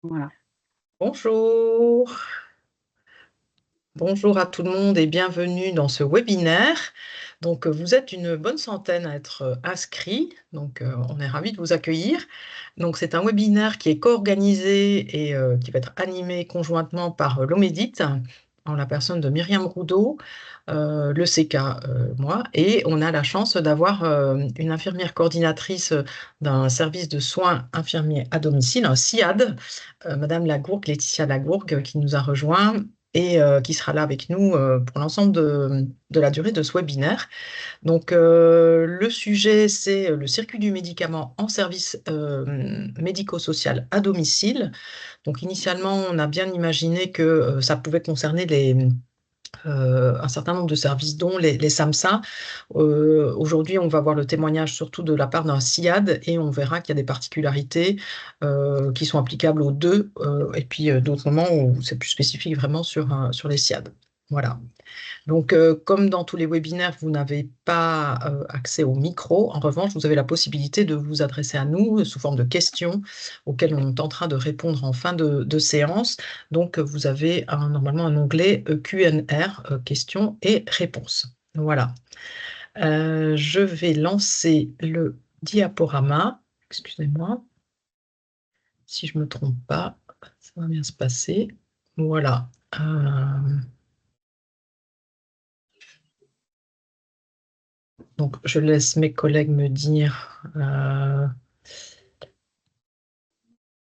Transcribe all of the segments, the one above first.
Voilà. Bonjour. Bonjour à tout le monde et bienvenue dans ce webinaire. Donc, vous êtes une bonne centaine à être inscrits, donc on est ravis de vous accueillir. Donc, c'est un webinaire qui est co-organisé et qui va être animé conjointement par l'Omédite, en la personne de Myriam Roudot, le CK, moi, et on a la chance d'avoir une infirmière coordinatrice d'un service de soins infirmiers à domicile, un SIAD, Madame Lagourgue, Laetitia Lagourgue, qui nous a rejoint et qui sera là avec nous pour l'ensemble de la durée de ce webinaire. Donc, le sujet, c'est le circuit du médicament en service médico-social à domicile. Donc, initialement, on a bien imaginé que ça pouvait concerner un certain nombre de services, dont les SAMSA. Aujourd'hui, on va voir le témoignage surtout de la part d'un SIAD et on verra qu'il y a des particularités qui sont applicables aux deux et puis d'autres moments où c'est plus spécifique vraiment sur les SIAD. Voilà. Donc, comme dans tous les webinaires, vous n'avez pas accès au micro. En revanche, vous avez la possibilité de vous adresser à nous sous forme de questions auxquelles on tentera de répondre en fin de séance. Donc, vous avez normalement un onglet Q&R, questions et réponses. Voilà. Je vais lancer le diaporama. Excusez-moi. Si je ne me trompe pas, ça va bien se passer. Voilà. Donc, je laisse mes collègues me dire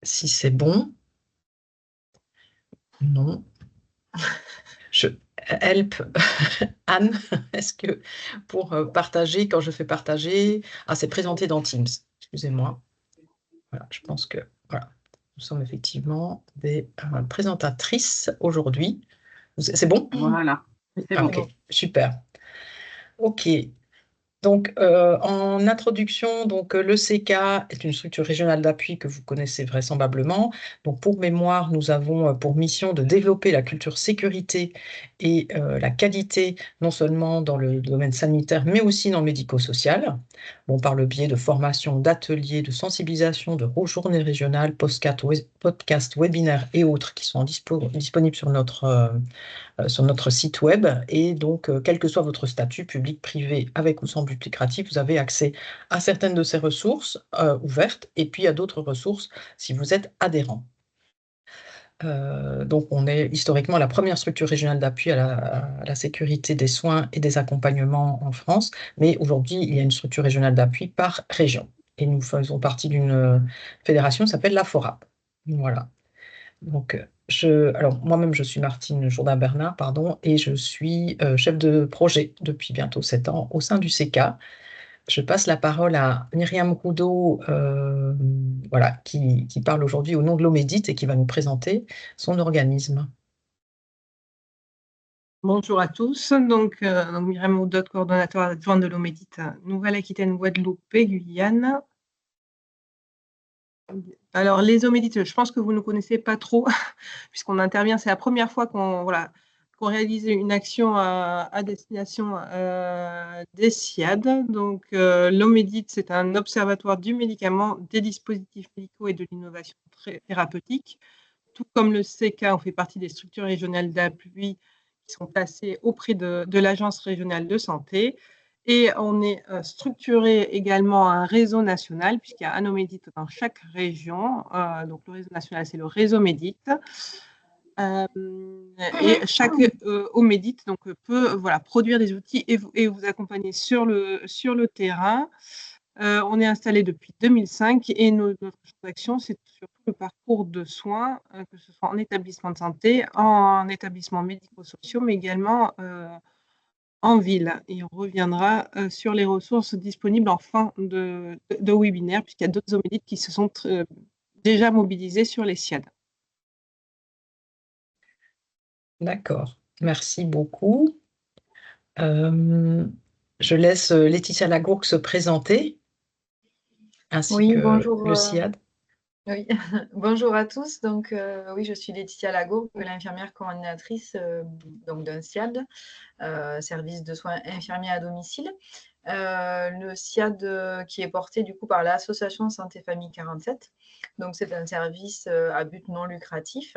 si c'est bon. Non. Help, Anne, est-ce que pour partager, quand je fais partager, c'est présenté dans Teams, excusez-moi. Voilà, je pense que voilà, nous sommes effectivement des présentatrices aujourd'hui. C'est bon? Voilà, c'est Ah, bon. ok, super. Ok. Donc, en introduction, donc, le CK est une structure régionale d'appui que vous connaissez vraisemblablement. Donc, pour mémoire, nous avons pour mission de développer la culture sécurité et la qualité, non seulement dans le domaine sanitaire, mais aussi dans le médico-social. Bon, par le biais de formations, d'ateliers, de sensibilisation, de journées régionales, podcasts, webinaires et autres qui sont disponibles sur notre site web. Et donc, quel que soit votre statut, public, privé, avec ou sans but lucratif, vous avez accès à certaines de ces ressources ouvertes et puis à d'autres ressources si vous êtes adhérent. Donc, on est historiquement la première structure régionale d'appui à la sécurité des soins et des accompagnements en France, mais aujourd'hui, il y a une structure régionale d'appui par région. Et nous faisons partie d'une fédération qui s'appelle la FORAP. Voilà. Donc, alors moi-même, je suis Martine Jourdain-Bernard, pardon, et je suis chef de projet depuis bientôt 7 ans au sein du CK. Je passe la parole à Myriam Roudot, voilà, qui parle aujourd'hui au nom de l'Omédite et qui va nous présenter son organisme. Bonjour à tous, donc Myriam Roudot, coordonnateur adjoint de l'Omédite Nouvelle-Aquitaine, Guadeloupe et Guyane. Alors les Omédites, je pense que vous ne connaissez pas trop, puisqu'on intervient, c'est la première fois qu'on réalise une action à destination des SIAD. Donc l'Omédite, c'est un observatoire du médicament, des dispositifs médicaux et de l'innovation thérapeutique. Tout comme le CK, on fait partie des structures régionales d'appui qui sont placées auprès de l'Agence régionale de santé. Et on est structuré également à un réseau national, puisqu'il y a un Omédite dans chaque région. Donc le réseau national, c'est le réseau Médite. Et chaque Omédite donc, peut produire des outils et vous accompagner sur le terrain. On est installé depuis 2005 et notre action, c'est surtout le parcours de soins, que ce soit en établissement de santé, en établissements médico-sociaux, mais également en ville. Et on reviendra sur les ressources disponibles en fin de webinaire, puisqu'il y a d'autres Omédites qui se sont déjà mobilisés sur les SIAD. D'accord, merci beaucoup. Je laisse Laetitia Lagourgue se présenter, ainsi Oui, que bonjour. le SIAD. Oui. Bonjour à tous. Donc, oui, je suis Laetitia Lagourgue, l'infirmière coordinatrice donc d'un SIAD, service de soins infirmiers à domicile. Le SIAD qui est porté du coup par l'association Santé Famille 47. Donc, c'est un service à but non lucratif.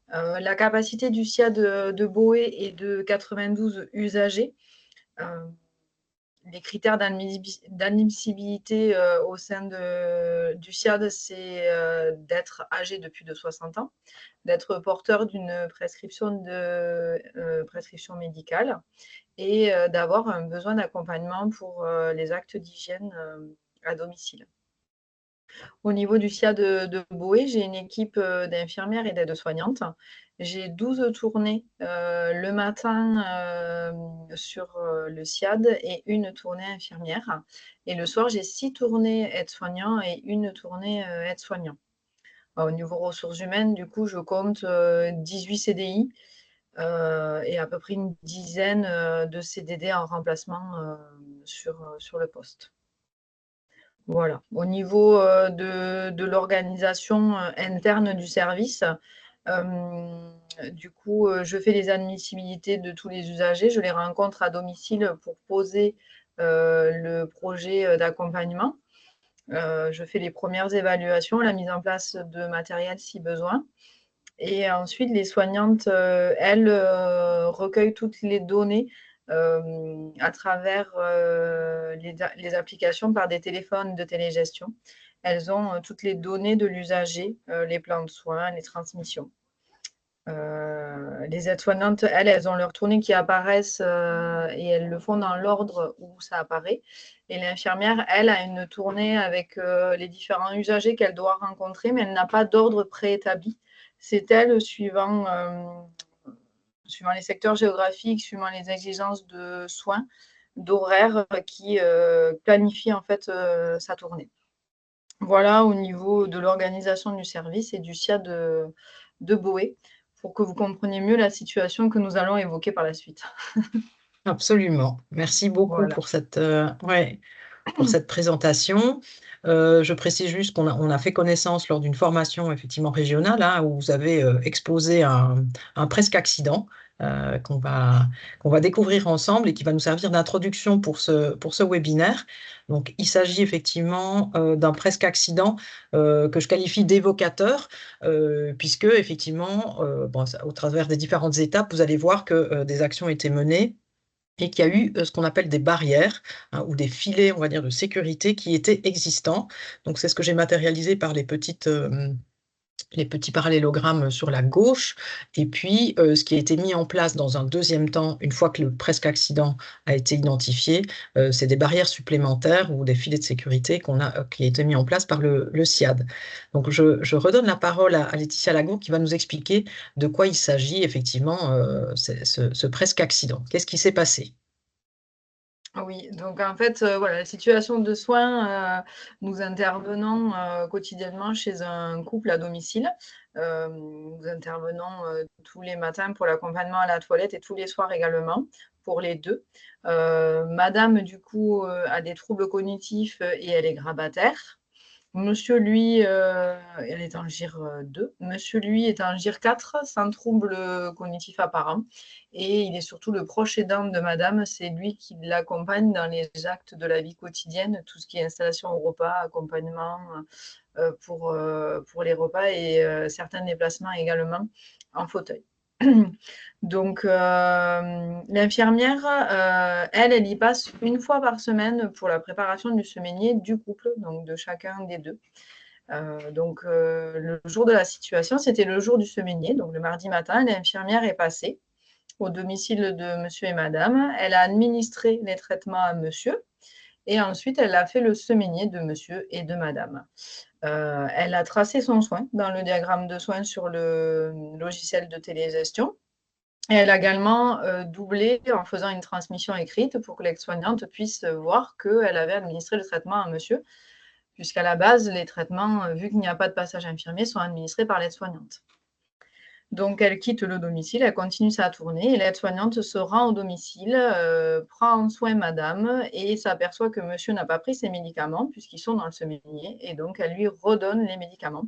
La capacité du SIAD de Boé est de 92 usagers. Les critères d'admissibilité au sein du SIAD, c'est d'être âgé de plus de 60 ans, d'être porteur d'une prescription médicale et d'avoir un besoin d'accompagnement pour les actes d'hygiène à domicile. Au niveau du SIAD de Boé, j'ai une équipe d'infirmières et d'aides-soignantes. J'ai 12 tournées le matin sur le SIAD et une tournée infirmière. Et le soir, j'ai 6 tournées aides-soignants et une tournée aide-soignant. Au niveau ressources humaines, du coup, je compte 18 CDI et à peu près une dizaine de CDD en remplacement sur le poste. Voilà. Au niveau de l'organisation interne du service, du coup, je fais les admissibilités de tous les usagers. Je les rencontre à domicile pour poser le projet d'accompagnement. Je fais les premières évaluations, la mise en place de matériel si besoin. Et ensuite, les soignantes, elles, recueillent toutes les données à travers les applications par des téléphones de télégestion. Elles ont toutes les données de l'usager, les plans de soins, les transmissions. Les aides-soignantes, elles ont leurs tournées qui apparaissent et elles le font dans l'ordre où ça apparaît. Et l'infirmière, elle, a une tournée avec les différents usagers qu'elle doit rencontrer, mais elle n'a pas d'ordre préétabli. C'est elle, suivant les secteurs géographiques, suivant les exigences de soins, d'horaires, qui planifie en fait sa tournée. Voilà au niveau de l'organisation du service et du SIAD de Boé, pour que vous compreniez mieux la situation que nous allons évoquer par la suite. Absolument. Merci beaucoup Voilà. pour cette présentation. Je précise juste qu'on a fait connaissance lors d'une formation effectivement régionale, hein, où vous avez exposé un presque accident qu'on va découvrir ensemble et qui va nous servir d'introduction pour ce webinaire. Donc, il s'agit effectivement d'un presque accident que je qualifie d'évocateur, puisque effectivement, au travers des différentes étapes, vous allez voir que des actions étaient menées et qu'il y a eu ce qu'on appelle des barrières, hein, ou des filets, on va dire, de sécurité qui étaient existants. Donc, c'est ce que j'ai matérialisé par les petits parallélogrammes sur la gauche. Et puis, ce qui a été mis en place dans un deuxième temps, une fois que le presque accident a été identifié, c'est des barrières supplémentaires ou des filets de sécurité qui a été mis en place par le SIAD. Donc, je redonne la parole à Laetitia Lago qui va nous expliquer de quoi il s'agit effectivement, ce presque accident. Qu'est-ce qui s'est passé? Oui, donc en fait, voilà, la situation de soins, nous intervenons quotidiennement chez un couple à domicile. Nous intervenons tous les matins pour l'accompagnement à la toilette et tous les soirs également pour les deux. Madame, du coup, a des troubles cognitifs et elle est grabataire. Monsieur, lui, elle est en GIR 2. Monsieur, lui, est en GIR 4, sans trouble cognitif apparent. Et il est surtout le proche aidant de madame. C'est lui qui l'accompagne dans les actes de la vie quotidienne, tout ce qui est installation au repas, accompagnement pour les repas et certains déplacements également en fauteuil. Donc, l'infirmière, elle y passe une fois par semaine pour la préparation du semainier du couple, donc de chacun des deux. Donc, le jour de la situation, c'était le jour du semainier, donc le mardi matin, l'infirmière est passée au domicile de monsieur et madame. Elle a administré les traitements à monsieur et ensuite, elle a fait le semainier de monsieur et de madame. Elle a tracé son soin dans le diagramme de soins sur le logiciel de télégestion. Et elle a également doublé en faisant une transmission écrite pour que l'aide-soignante puisse voir qu'elle avait administré le traitement à monsieur, puisqu'à la base, les traitements, vu qu'il n'y a pas de passage infirmier, sont administrés par l'aide-soignante. Donc, elle quitte le domicile, elle continue sa tournée et l'aide-soignante se rend au domicile, prend en soin madame et s'aperçoit que monsieur n'a pas pris ses médicaments puisqu'ils sont dans le semainier et donc elle lui redonne les médicaments.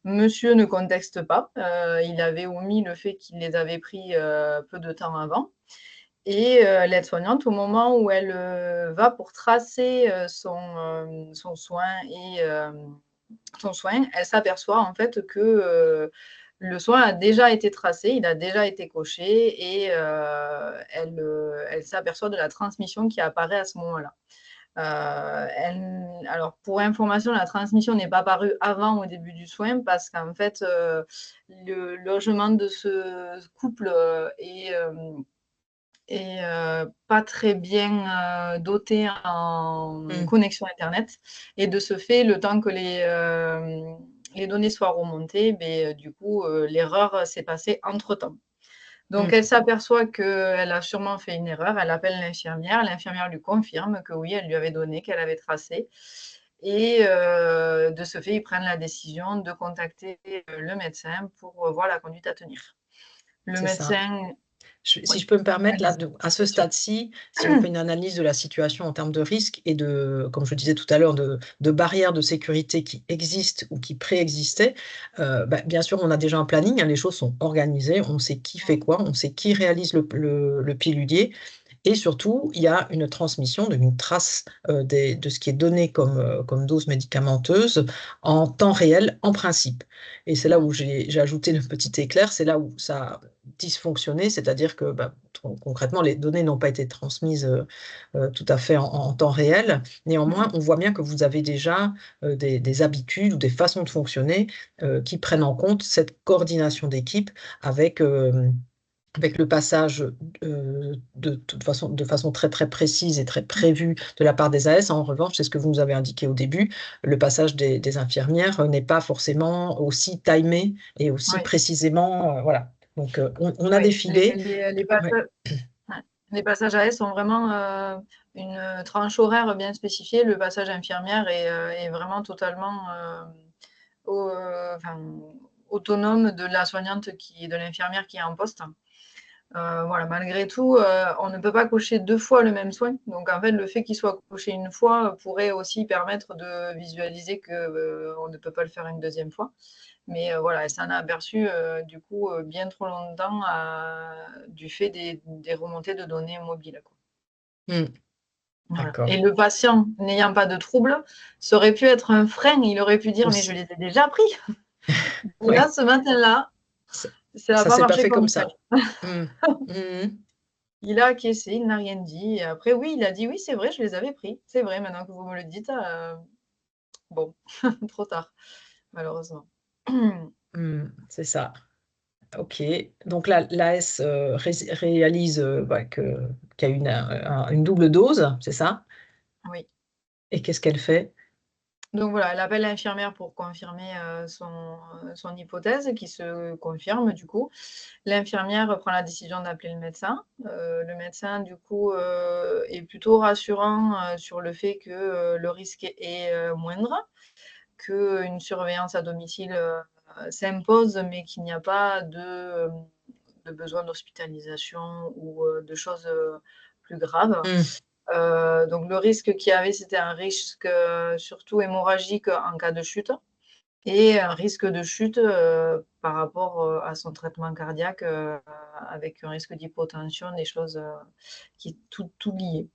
Monsieur ne conteste pas, il avait omis le fait qu'il les avait pris peu de temps avant Et l'aide-soignante, au moment où elle va pour tracer son soin elle s'aperçoit en fait que le soin a déjà été tracé, il a déjà été coché et elle s'aperçoit de la transmission qui apparaît à ce moment-là. Alors, pour information, la transmission n'est pas apparue avant au début du soin parce qu'en fait, le logement de ce couple est pas très bien doté en connexion Internet. Et de ce fait, le temps que les données soient remontées, du coup, l'erreur s'est passée entre-temps. Donc, elle s'aperçoit qu'elle a sûrement fait une erreur. Elle appelle l'infirmière lui confirme que oui, elle lui avait donné, qu'elle avait tracé. Et de ce fait, ils prennent la décision de contacter le médecin pour voir la conduite à tenir. Le C'est ça. médecin, Si oui, je peux me permettre, là, à ce bien sûr. stade-ci, si on fait une analyse de la situation en termes de risque et de, comme je disais tout à l'heure, de barrières de sécurité qui existent ou qui préexistaient, bien sûr, on a déjà un planning, hein, les choses sont organisées, on sait qui fait quoi, on sait qui réalise le pilulier. Et surtout, il y a une transmission, une trace de ce qui est donné comme dose médicamenteuse en temps réel, en principe. Et c'est là où j'ai ajouté le petit éclair, c'est là où ça a dysfonctionné, c'est-à-dire que concrètement, les données n'ont pas été transmises tout à fait en temps réel. Néanmoins, on voit bien que vous avez déjà des habitudes ou des façons de fonctionner qui prennent en compte cette coordination d'équipe avec le passage de façon très, très précise et très prévue de la part des AS. En revanche, c'est ce que vous nous avez indiqué au début, le passage des infirmières n'est pas forcément aussi timé et aussi Oui. précisément, voilà. Donc, on a Oui, défilé. les passages AS ont vraiment une tranche horaire bien spécifiée. Le passage infirmière est vraiment totalement autonome de la soignante, de l'infirmière qui est en poste. Voilà, malgré tout, on ne peut pas cocher 2 fois le même soin. Donc, en fait, le fait qu'il soit coché une fois pourrait aussi permettre de visualiser qu'on ne peut pas le faire une deuxième fois. Mais voilà, elle s'en a aperçue du coup bien trop longtemps du fait des remontées de données mobiles, quoi. Voilà. D'accord. Et le patient, n'ayant pas de troubles, ça aurait pu être un frein. Il aurait pu dire, mais je les ai déjà pris. Et là, ce matin-là, ça n'a Ça pas s'est pas marché fait comme comme ça. ça. Il a acquiescé, il n'a rien dit. Et après, oui, il a dit, oui, c'est vrai, je les avais pris. C'est vrai, maintenant que vous me le dites, bon, trop tard, malheureusement. C'est ça. OK. Donc là, l'AS réalise qu'il y a une double dose, c'est ça? Oui. Et qu'est-ce qu'elle fait? Donc voilà, elle appelle l'infirmière pour confirmer son hypothèse qui se confirme du coup. L'infirmière prend la décision d'appeler le médecin. Le médecin du coup est plutôt rassurant sur le fait que le risque est moindre, qu'une surveillance à domicile s'impose, mais qu'il n'y a pas de besoin d'hospitalisation ou de choses plus graves. Donc le risque qu'il y avait, c'était un risque surtout hémorragique en cas de chute et un risque de chute par rapport à son traitement cardiaque avec un risque d'hypotension, des choses qui tout liées.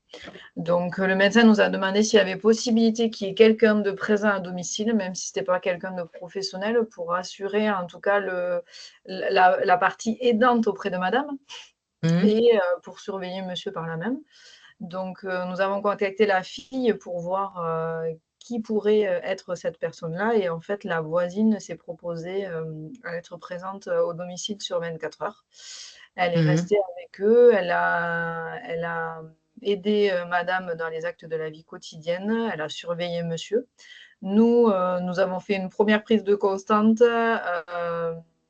Donc le médecin nous a demandé s'il y avait possibilité qu'il y ait quelqu'un de présent à domicile, même si ce n'était pas quelqu'un de professionnel, pour assurer en tout cas la partie aidante auprès de madame et pour surveiller monsieur par là même. Donc, nous avons contacté la fille pour voir qui pourrait être cette personne-là. Et en fait, la voisine s'est proposée à être présente au domicile sur 24 heures. Elle est restée avec eux. Elle a aidé madame dans les actes de la vie quotidienne. Elle a surveillé monsieur. Nous, nous avons fait une première prise de constante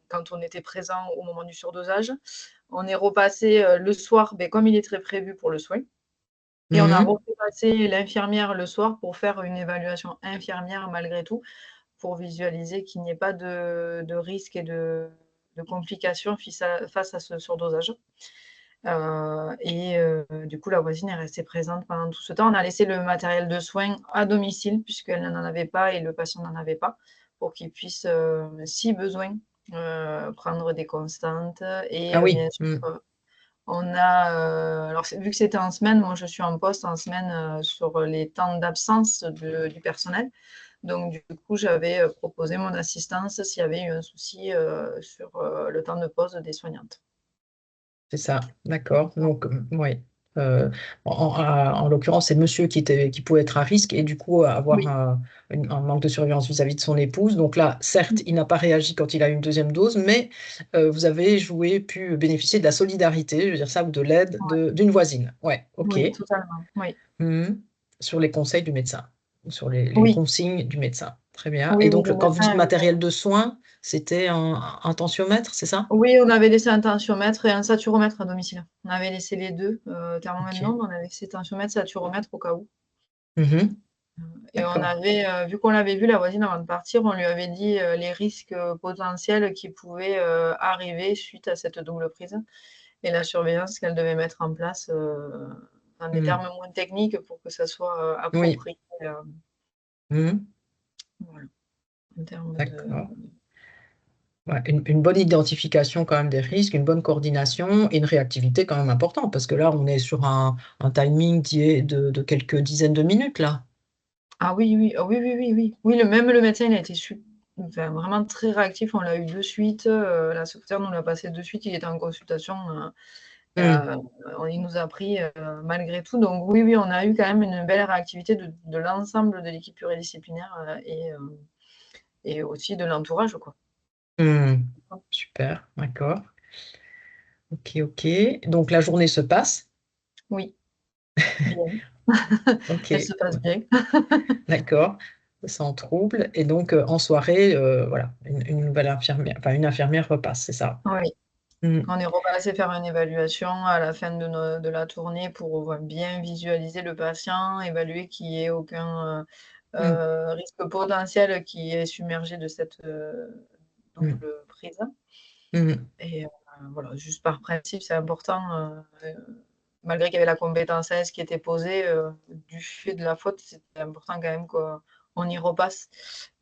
quand on était présent au moment du surdosage. On est repassé le soir, comme il est très prévu pour le soin. Et on a refait passer l'infirmière le soir pour faire une évaluation infirmière malgré tout, pour visualiser qu'il n'y ait pas de risque et de complications face à ce surdosage. Du coup, la voisine est restée présente pendant tout ce temps. On a laissé le matériel de soins à domicile, puisqu'elle n'en avait pas et le patient n'en avait pas, pour qu'il puisse, si besoin, prendre des constantes et Ah oui. bien sûr, Alors, vu que c'était en semaine, moi je suis en poste en semaine sur les temps d'absence du personnel. Donc, du coup, j'avais proposé mon assistance s'il y avait eu un souci sur le temps de pause des soignantes. C'est ça, d'accord. Donc, oui. En l'occurrence, c'est monsieur qui pouvait être à risque et du coup avoir Oui. un manque de surveillance vis-à-vis de son épouse. Donc là, certes, il n'a pas réagi quand il a eu une deuxième dose, mais vous avez pu bénéficier de la solidarité, je veux dire ça, ou de l'aide d'une voisine. Ouais, ok. Oui, totalement. Oui. Sur les conseils du médecin, ou sur les Oui. consignes du médecin. Très bien. Oui, Et oui, donc, le quand vous médecin dites avait matériel de soins, c'était un tensiomètre, c'est ça? Oui, on avait laissé un tensiomètre et un saturomètre à domicile. On avait laissé les deux, thermomètre non, Ok. mais on avait laissé tensiomètre, saturomètre au cas où. Mhm. Et on D'accord. avait, vu qu'on l'avait vu, la voisine, avant de partir, on lui avait dit les risques potentiels qui pouvaient arriver suite à cette double prise et la surveillance qu'elle devait mettre en place dans des termes moins techniques pour que ça soit Oui. approprié. Mhm. Voilà, en termes de... D'accord. Ouais, une bonne identification quand même des risques, une bonne coordination et une réactivité quand même importante, parce que là, on est sur un timing qui est de quelques dizaines de minutes, là. Ah oui, oui, ah oui, oui, oui, oui. Oui, même le médecin, il a été enfin, vraiment très réactif. On l'a eu de suite. La secrétaire nous l'a passé de suite. Il était en consultation. Il nous a pris malgré tout. Donc oui, oui, on a eu quand même une belle réactivité de l'ensemble de l'équipe pluridisciplinaire et aussi de l'entourage, quoi. Super, d'accord. Ok, ok. Donc, la journée se passe. Oui, bien. Ok, Elle se passe bien. d'accord. Sans trouble. Et donc, en soirée, voilà, une nouvelle infirmière, enfin, une infirmière repasse, c'est ça? Oui. Mm. On est repassé faire une évaluation à la fin de la tournée pour bien visualiser le patient, évaluer qu'il n'y ait aucun Mm. risque potentiel qui est submergé de cette Mm. double prise. Mm. Et voilà, juste par principe, c'est important, malgré qu'il y avait la compétence AS qui était posée, du fait de la faute, c'était important quand même qu'on y repasse,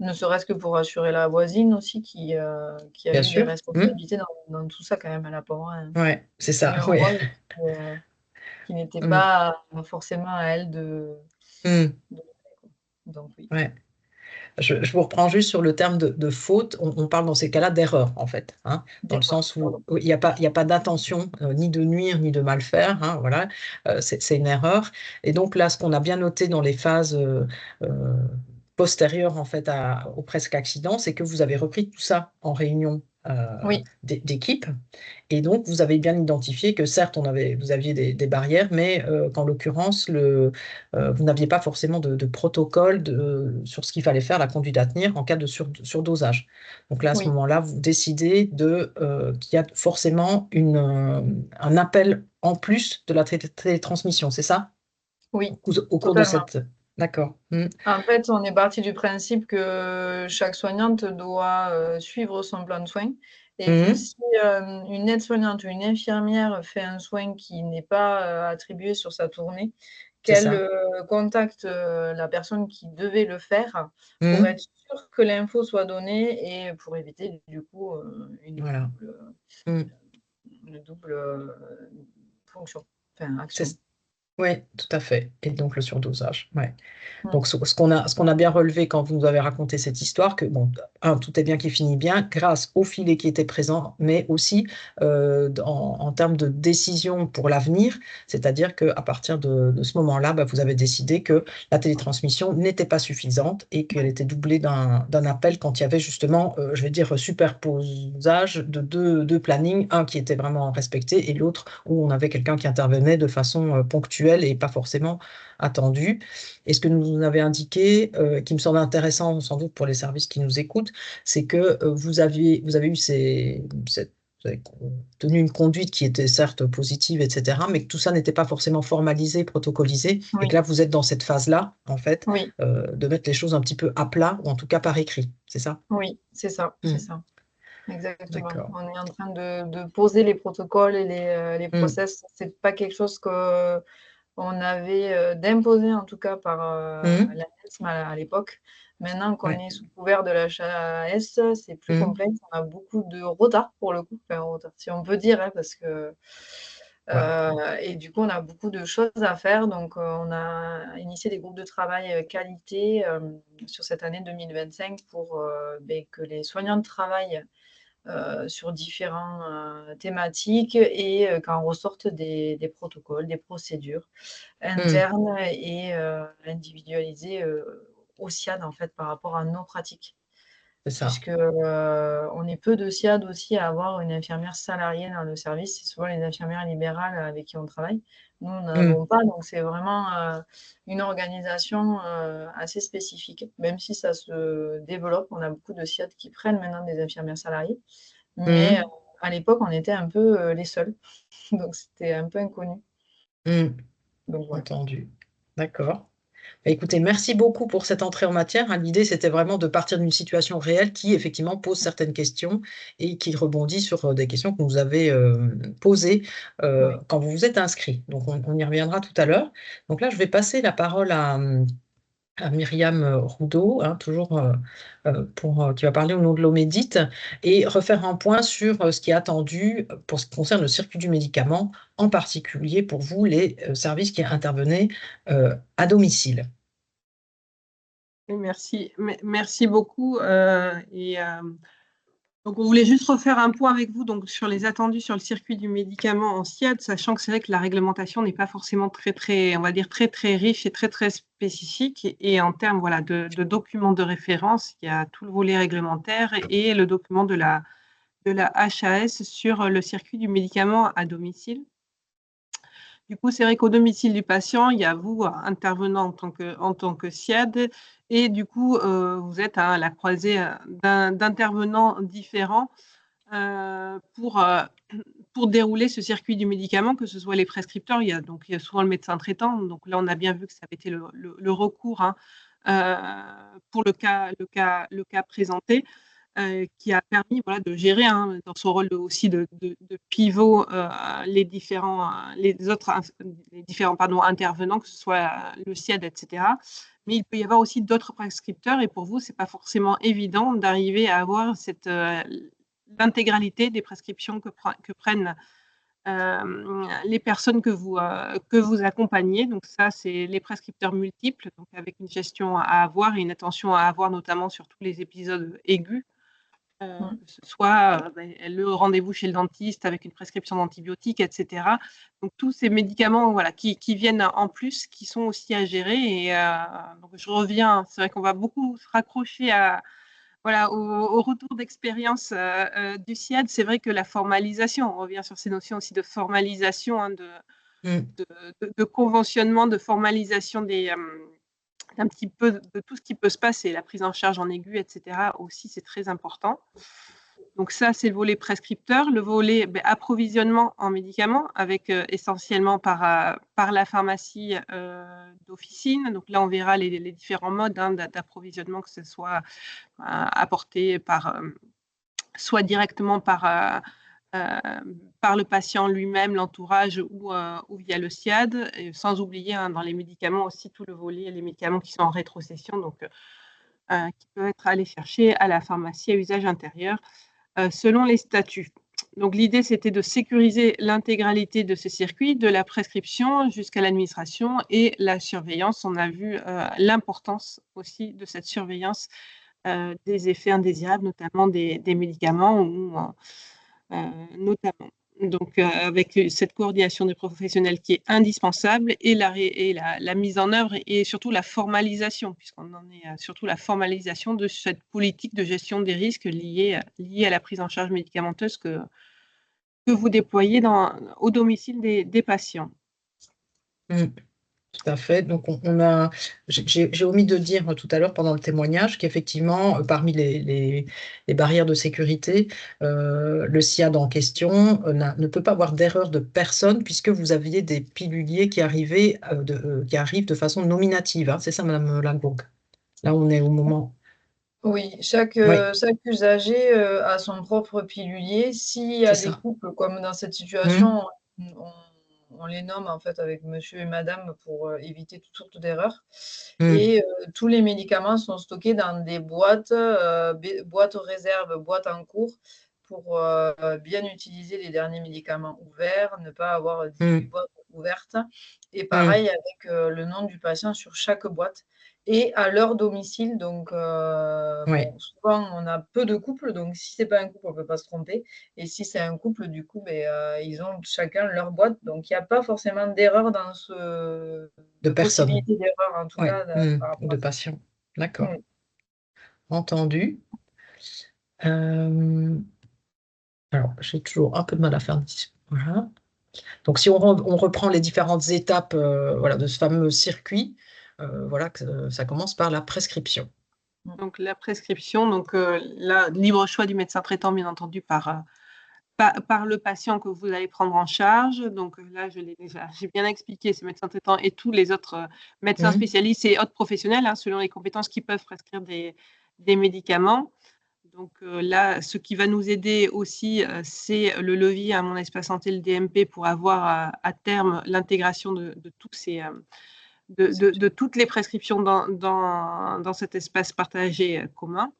ne serait-ce que pour assurer la voisine aussi qui a Bien eu des sûr. Mm. responsabilités dans tout ça quand même, elle a pas hein. Ouais, c'est Il y a eu ça, un oui. rôle qui n'était Mm. pas forcément à elle Mm. donc oui. Ouais. Je vous reprends juste sur le terme de faute. On parle dans ces cas-là d'erreur, en fait, hein, dans le D'accord, sens où pardon. il n'y a pas d'intention ni de nuire ni de mal faire. Hein, voilà, c'est une erreur. Et donc là, ce qu'on a bien noté dans les phases postérieures en fait au presque accident, c'est que vous avez repris tout ça en réunion Oui, d'équipe. Et donc, vous avez bien identifié que certes, vous aviez des barrières, mais qu'en l'occurrence, vous n'aviez pas forcément de protocole sur ce qu'il fallait faire, la conduite à tenir en cas de surdosage. Donc là, à ce oui, moment-là, vous décidez qu'il y a forcément un appel en plus de la télétransmission, c'est ça? oui, Au cours de totalement. cette... D'accord. En fait, on est parti du principe que chaque soignante doit suivre son plan de soins et que si une aide-soignante ou une infirmière fait un soin qui n'est pas attribué sur sa tournée, C'est qu'elle ça. contacte la personne qui devait le faire pour Mhm. être sûre que l'info soit donnée et pour éviter du coup Voilà. Mhm. une double fonction, enfin action. C'est- Oui, tout à fait. Et donc le surdosage. Ouais. Mm. Donc, ce qu'on a bien relevé quand vous nous avez raconté cette histoire, que bon, tout est bien qui finit bien, grâce au filet qui était présent, mais aussi en termes de décision pour l'avenir, c'est-à-dire qu'à partir de ce moment-là, vous avez décidé que la télétransmission n'était pas suffisante et qu'elle était doublée d'un appel quand il y avait justement, je vais dire, superposage de deux plannings, un qui était vraiment respecté et l'autre où on avait quelqu'un qui intervenait de façon ponctuelle et pas forcément attendue. Et ce que nous avez indiqué, qui me semble intéressant sans doute pour les services qui nous écoutent, c'est que vous avez eu vous avez tenu une conduite qui était certes positive, etc., mais que tout ça n'était pas forcément formalisé, protocolisé, et que Oui, là, vous êtes dans cette phase-là, en fait, oui, de mettre les choses un petit peu à plat, ou en tout cas par écrit, c'est ça? oui, c'est ça, c'est Mm. ça. Exactement. D'accord. On est en train de poser les protocoles et les Mm. process. C'est pas quelque chose qu'on avait d'imposé, en tout cas, par Mm. l'ANESM à l'époque. Maintenant qu'on Ouais. est sous couvert de l'HAS, c'est plus Mm. complexe. On a beaucoup de retard, pour le coup. Enfin, retard, si on peut dire, hein, parce que Et du coup, on a beaucoup de choses à faire. Donc, on a initié des groupes de travail qualité sur cette année 2025 pour que les soignants travaillent sur différentes thématiques et qu'en ressortent des protocoles, des procédures internes et individualisées au SIAD en fait par rapport à nos pratiques. C'est ça. Puisque on est peu de SIAD aussi à avoir une infirmière salariée dans le service. C'est souvent les infirmières libérales avec qui on travaille. Nous, on n'en avons pas, donc c'est vraiment une organisation assez spécifique. Même si ça se développe, on a beaucoup de SIAD qui prennent maintenant des infirmières salariées. Mais à l'époque, on était un peu les seuls. Donc c'était un peu inconnu. Donc voilà. Entendu. D'accord. Écoutez, merci beaucoup pour cette entrée en matière, hein. L'idée, c'était vraiment de partir d'une situation réelle qui, effectivement, pose certaines questions et qui rebondit sur des questions que vous avez posées Oui. quand vous vous êtes inscrit. Donc, on y reviendra tout à l'heure. Donc là, je vais passer la parole à Myriam Roudot, hein, toujours qui va parler au nom de l'Omédite et refaire un point sur ce qui est attendu pour ce qui concerne le circuit du médicament, en particulier pour vous, les services qui intervenaient à domicile. Merci beaucoup. Donc, on voulait juste refaire un point avec vous donc, sur les attendus sur le circuit du médicament en SIAD, sachant que c'est vrai que la réglementation n'est pas forcément on va dire très riche et très spécifique. Et en termes voilà, de documents de référence, il y a tout le volet réglementaire et le document de la HAS sur le circuit du médicament à domicile. Du coup, c'est vrai qu'au domicile du patient, il y a vous, intervenant en tant que SIAD, et du coup, vous êtes à la croisée d'intervenants différents pour dérouler ce circuit du médicament, que ce soit les prescripteurs, il y a souvent le médecin traitant. Donc là, on a bien vu que ça avait été le recours pour le cas présenté. Qui a permis de gérer dans son rôle aussi de pivot les différents intervenants, que ce soit le SIAD, etc. Mais il peut y avoir aussi d'autres prescripteurs et pour vous, ce n'est pas forcément évident d'arriver à avoir l'intégralité des prescriptions que prennent les personnes que vous accompagnez. Donc ça, c'est les prescripteurs multiples, donc avec une gestion à avoir et une attention à avoir, notamment sur tous les épisodes aigus. Que ce soit le rendez-vous chez le dentiste avec une prescription d'antibiotiques, etc. Donc, tous ces médicaments qui viennent en plus, qui sont aussi à gérer. Et donc, je reviens, c'est vrai qu'on va beaucoup se raccrocher au retour d'expérience du SIAD. C'est vrai que la formalisation, on revient sur ces notions aussi de formalisation, de conventionnement, de formalisation un petit peu de tout ce qui peut se passer, la prise en charge en aigu, etc. aussi, c'est très important. Donc ça, c'est le volet prescripteur. Le volet approvisionnement en médicaments, avec essentiellement par la pharmacie d'officine. Donc là, on verra les différents modes d'approvisionnement, que ce soit apporté soit directement par le patient lui-même, l'entourage ou via le SIAD, sans oublier dans les médicaments aussi tout le volet, les médicaments qui sont en rétrocession, donc qui peuvent être allés chercher à la pharmacie à usage intérieur selon les statuts. Donc l'idée, c'était de sécuriser l'intégralité de ces circuits, de la prescription jusqu'à l'administration et la surveillance. On a vu l'importance aussi de cette surveillance des effets indésirables, notamment des médicaments notamment. Donc, avec cette coordination des professionnels qui est indispensable et la mise en œuvre et surtout la formalisation, puisqu'on en est surtout la formalisation de cette politique de gestion des risques liés à la prise en charge médicamenteuse que vous déployez au domicile des patients. Tout à fait. Donc, j'ai omis de dire tout à l'heure pendant le témoignage qu'effectivement, parmi les barrières de sécurité, le SIAD en question ne peut pas avoir d'erreur de personne puisque vous aviez des piluliers qui arrivent de façon nominative. Hein. C'est ça, Madame Lagourgue? Là, on est au moment. Oui, chaque usager a son propre pilulier. S'il y a des couples, comme dans cette situation, on les nomme en fait avec monsieur et madame pour éviter toutes sortes d'erreurs. Et tous les médicaments sont stockés dans des boîtes, boîtes aux réserves, boîtes en cours, pour bien utiliser les derniers médicaments ouverts, ne pas avoir 18 Mm. boîtes ouvertes. Et Mm. pareil avec le nom du patient sur chaque boîte et à leur domicile. Donc, Oui. bon, souvent, on a peu de couples. Donc, si ce n'est pas un couple, on ne peut pas se tromper. Et si c'est un couple, du coup, ils ont chacun leur boîte. Donc, il n'y a pas forcément d'erreur dans De de personnes. possibilité d'erreur, en tout Oui. cas, par Ou rapport de à ça. patients. D'accord. Mm. Entendu. Euh, Alors, j'ai toujours un peu de mal à faire. Voilà. Donc, si on reprend les différentes étapes voilà, de ce fameux circuit, voilà, ça commence par la prescription. Donc, la prescription, donc libre choix du médecin traitant, bien entendu, par le patient que vous allez prendre en charge. Donc là, j'ai bien expliqué, ce médecin traitant et tous les autres médecins spécialistes et autres professionnels, selon les compétences qui peuvent prescrire des médicaments. Donc là, ce qui va nous aider aussi, c'est le levier à Mon Espace Santé, le DMP, pour avoir à terme l'intégration de toutes les prescriptions dans cet espace partagé commun.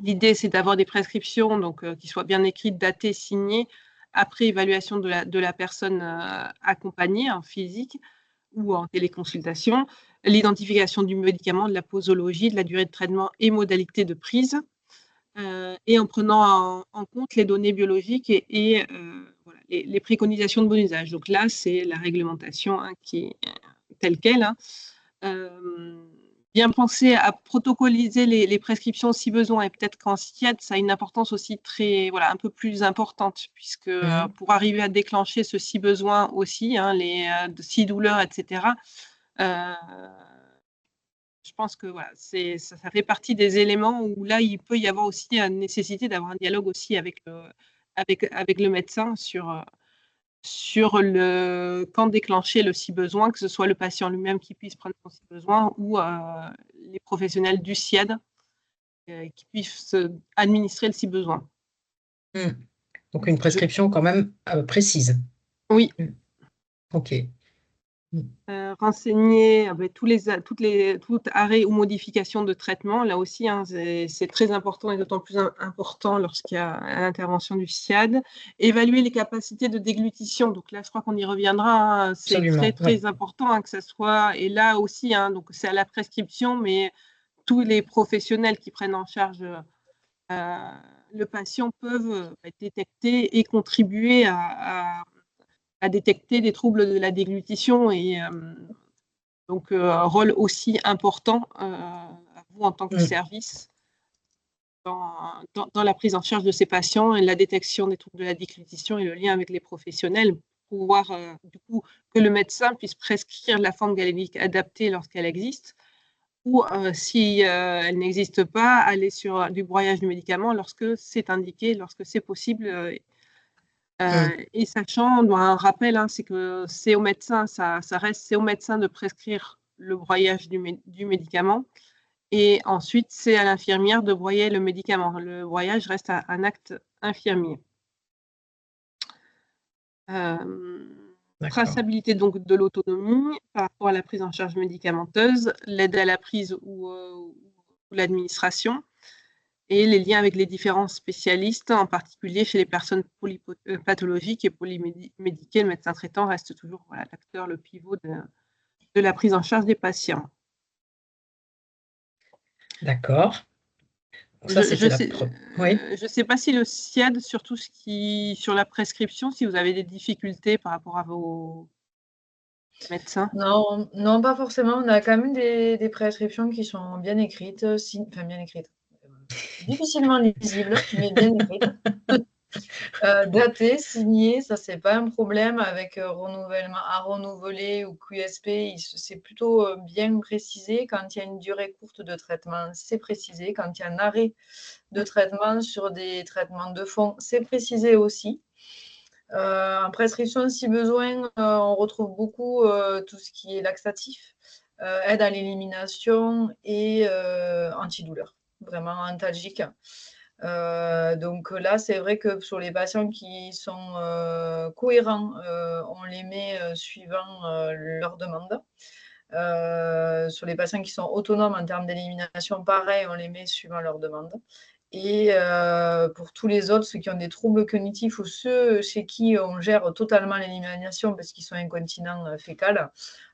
L'idée, c'est d'avoir des prescriptions qui soient bien écrites, datées, signées, après évaluation de la personne accompagnée en physique ou en téléconsultation, l'identification du médicament, de la posologie, de la durée de traitement et modalités de prise, et en prenant en compte les données biologiques et voilà, les préconisations de bon usage. Donc là, c'est la réglementation qui est telle quelle. Bien penser à protocoliser les prescriptions si besoin, et peut-être qu'en SIAD, ça a une importance aussi un peu plus importante, puisque pour arriver à déclencher ce si besoin aussi, les si douleurs, etc., je pense que voilà, ça fait partie des éléments où là, il peut y avoir aussi la nécessité d'avoir un dialogue aussi avec le médecin sur quand déclencher le si besoin, que ce soit le patient lui-même qui puisse prendre son si besoin ou les professionnels du SIAD qui puissent administrer le si besoin. Donc une prescription quand même précise. Oui. Ok. Renseigner tout arrêt ou modification de traitement, là aussi, c'est très important et d'autant plus important lorsqu'il y a l'intervention du SIAD. Évaluer les capacités de déglutition, donc là, je crois qu'on y reviendra, c'est très important que ça soit, et là aussi, donc c'est à la prescription, mais tous les professionnels qui prennent en charge le patient peuvent détecter et contribuer à détecter des troubles de la déglutition et donc un rôle aussi important à vous en tant que service dans la prise en charge de ces patients et la détection des troubles de la déglutition et le lien avec les professionnels pour pouvoir du coup que le médecin puisse prescrire la forme galénique adaptée lorsqu'elle existe ou si elle n'existe pas, aller sur du broyage du médicament lorsque c'est indiqué, lorsque c'est possible. Et sachant, un rappel, c'est que c'est au médecin, c'est au médecin de prescrire le broyage du médicament et ensuite c'est à l'infirmière de broyer le médicament. Le broyage reste un acte infirmier. Traçabilité donc de l'autonomie par rapport à la prise en charge médicamenteuse, l'aide à la prise ou l'administration. Et les liens avec les différents spécialistes, en particulier chez les personnes polypathologiques et polymédiquées, le médecin traitant reste toujours l'acteur, le pivot de la prise en charge des patients. D'accord. Je ne sais pas si le SIAD, surtout sur la prescription, si vous avez des difficultés par rapport à vos médecins. Non, non, pas forcément. On a quand même des prescriptions qui sont bien écrites, bien écrites. Difficilement lisibles, mais bien écrites. Datées, signées, ça c'est pas un problème avec renouvellement à renouveler ou QSP, c'est plutôt bien précisé. Quand il y a une durée courte de traitement, c'est précisé. Quand il y a un arrêt de traitement sur des traitements de fond, c'est précisé aussi. En prescription, si besoin, on retrouve beaucoup tout ce qui est laxatif, aide à l'élimination et antidouleur, vraiment antalgique. Donc là, c'est vrai que sur les patients qui sont cohérents, on les met suivant leur demande. Sur les patients qui sont autonomes en termes d'élimination, pareil, on les met suivant leur demande. Et pour tous les autres, ceux qui ont des troubles cognitifs ou ceux chez qui on gère totalement l'élimination parce qu'ils sont incontinents fécals,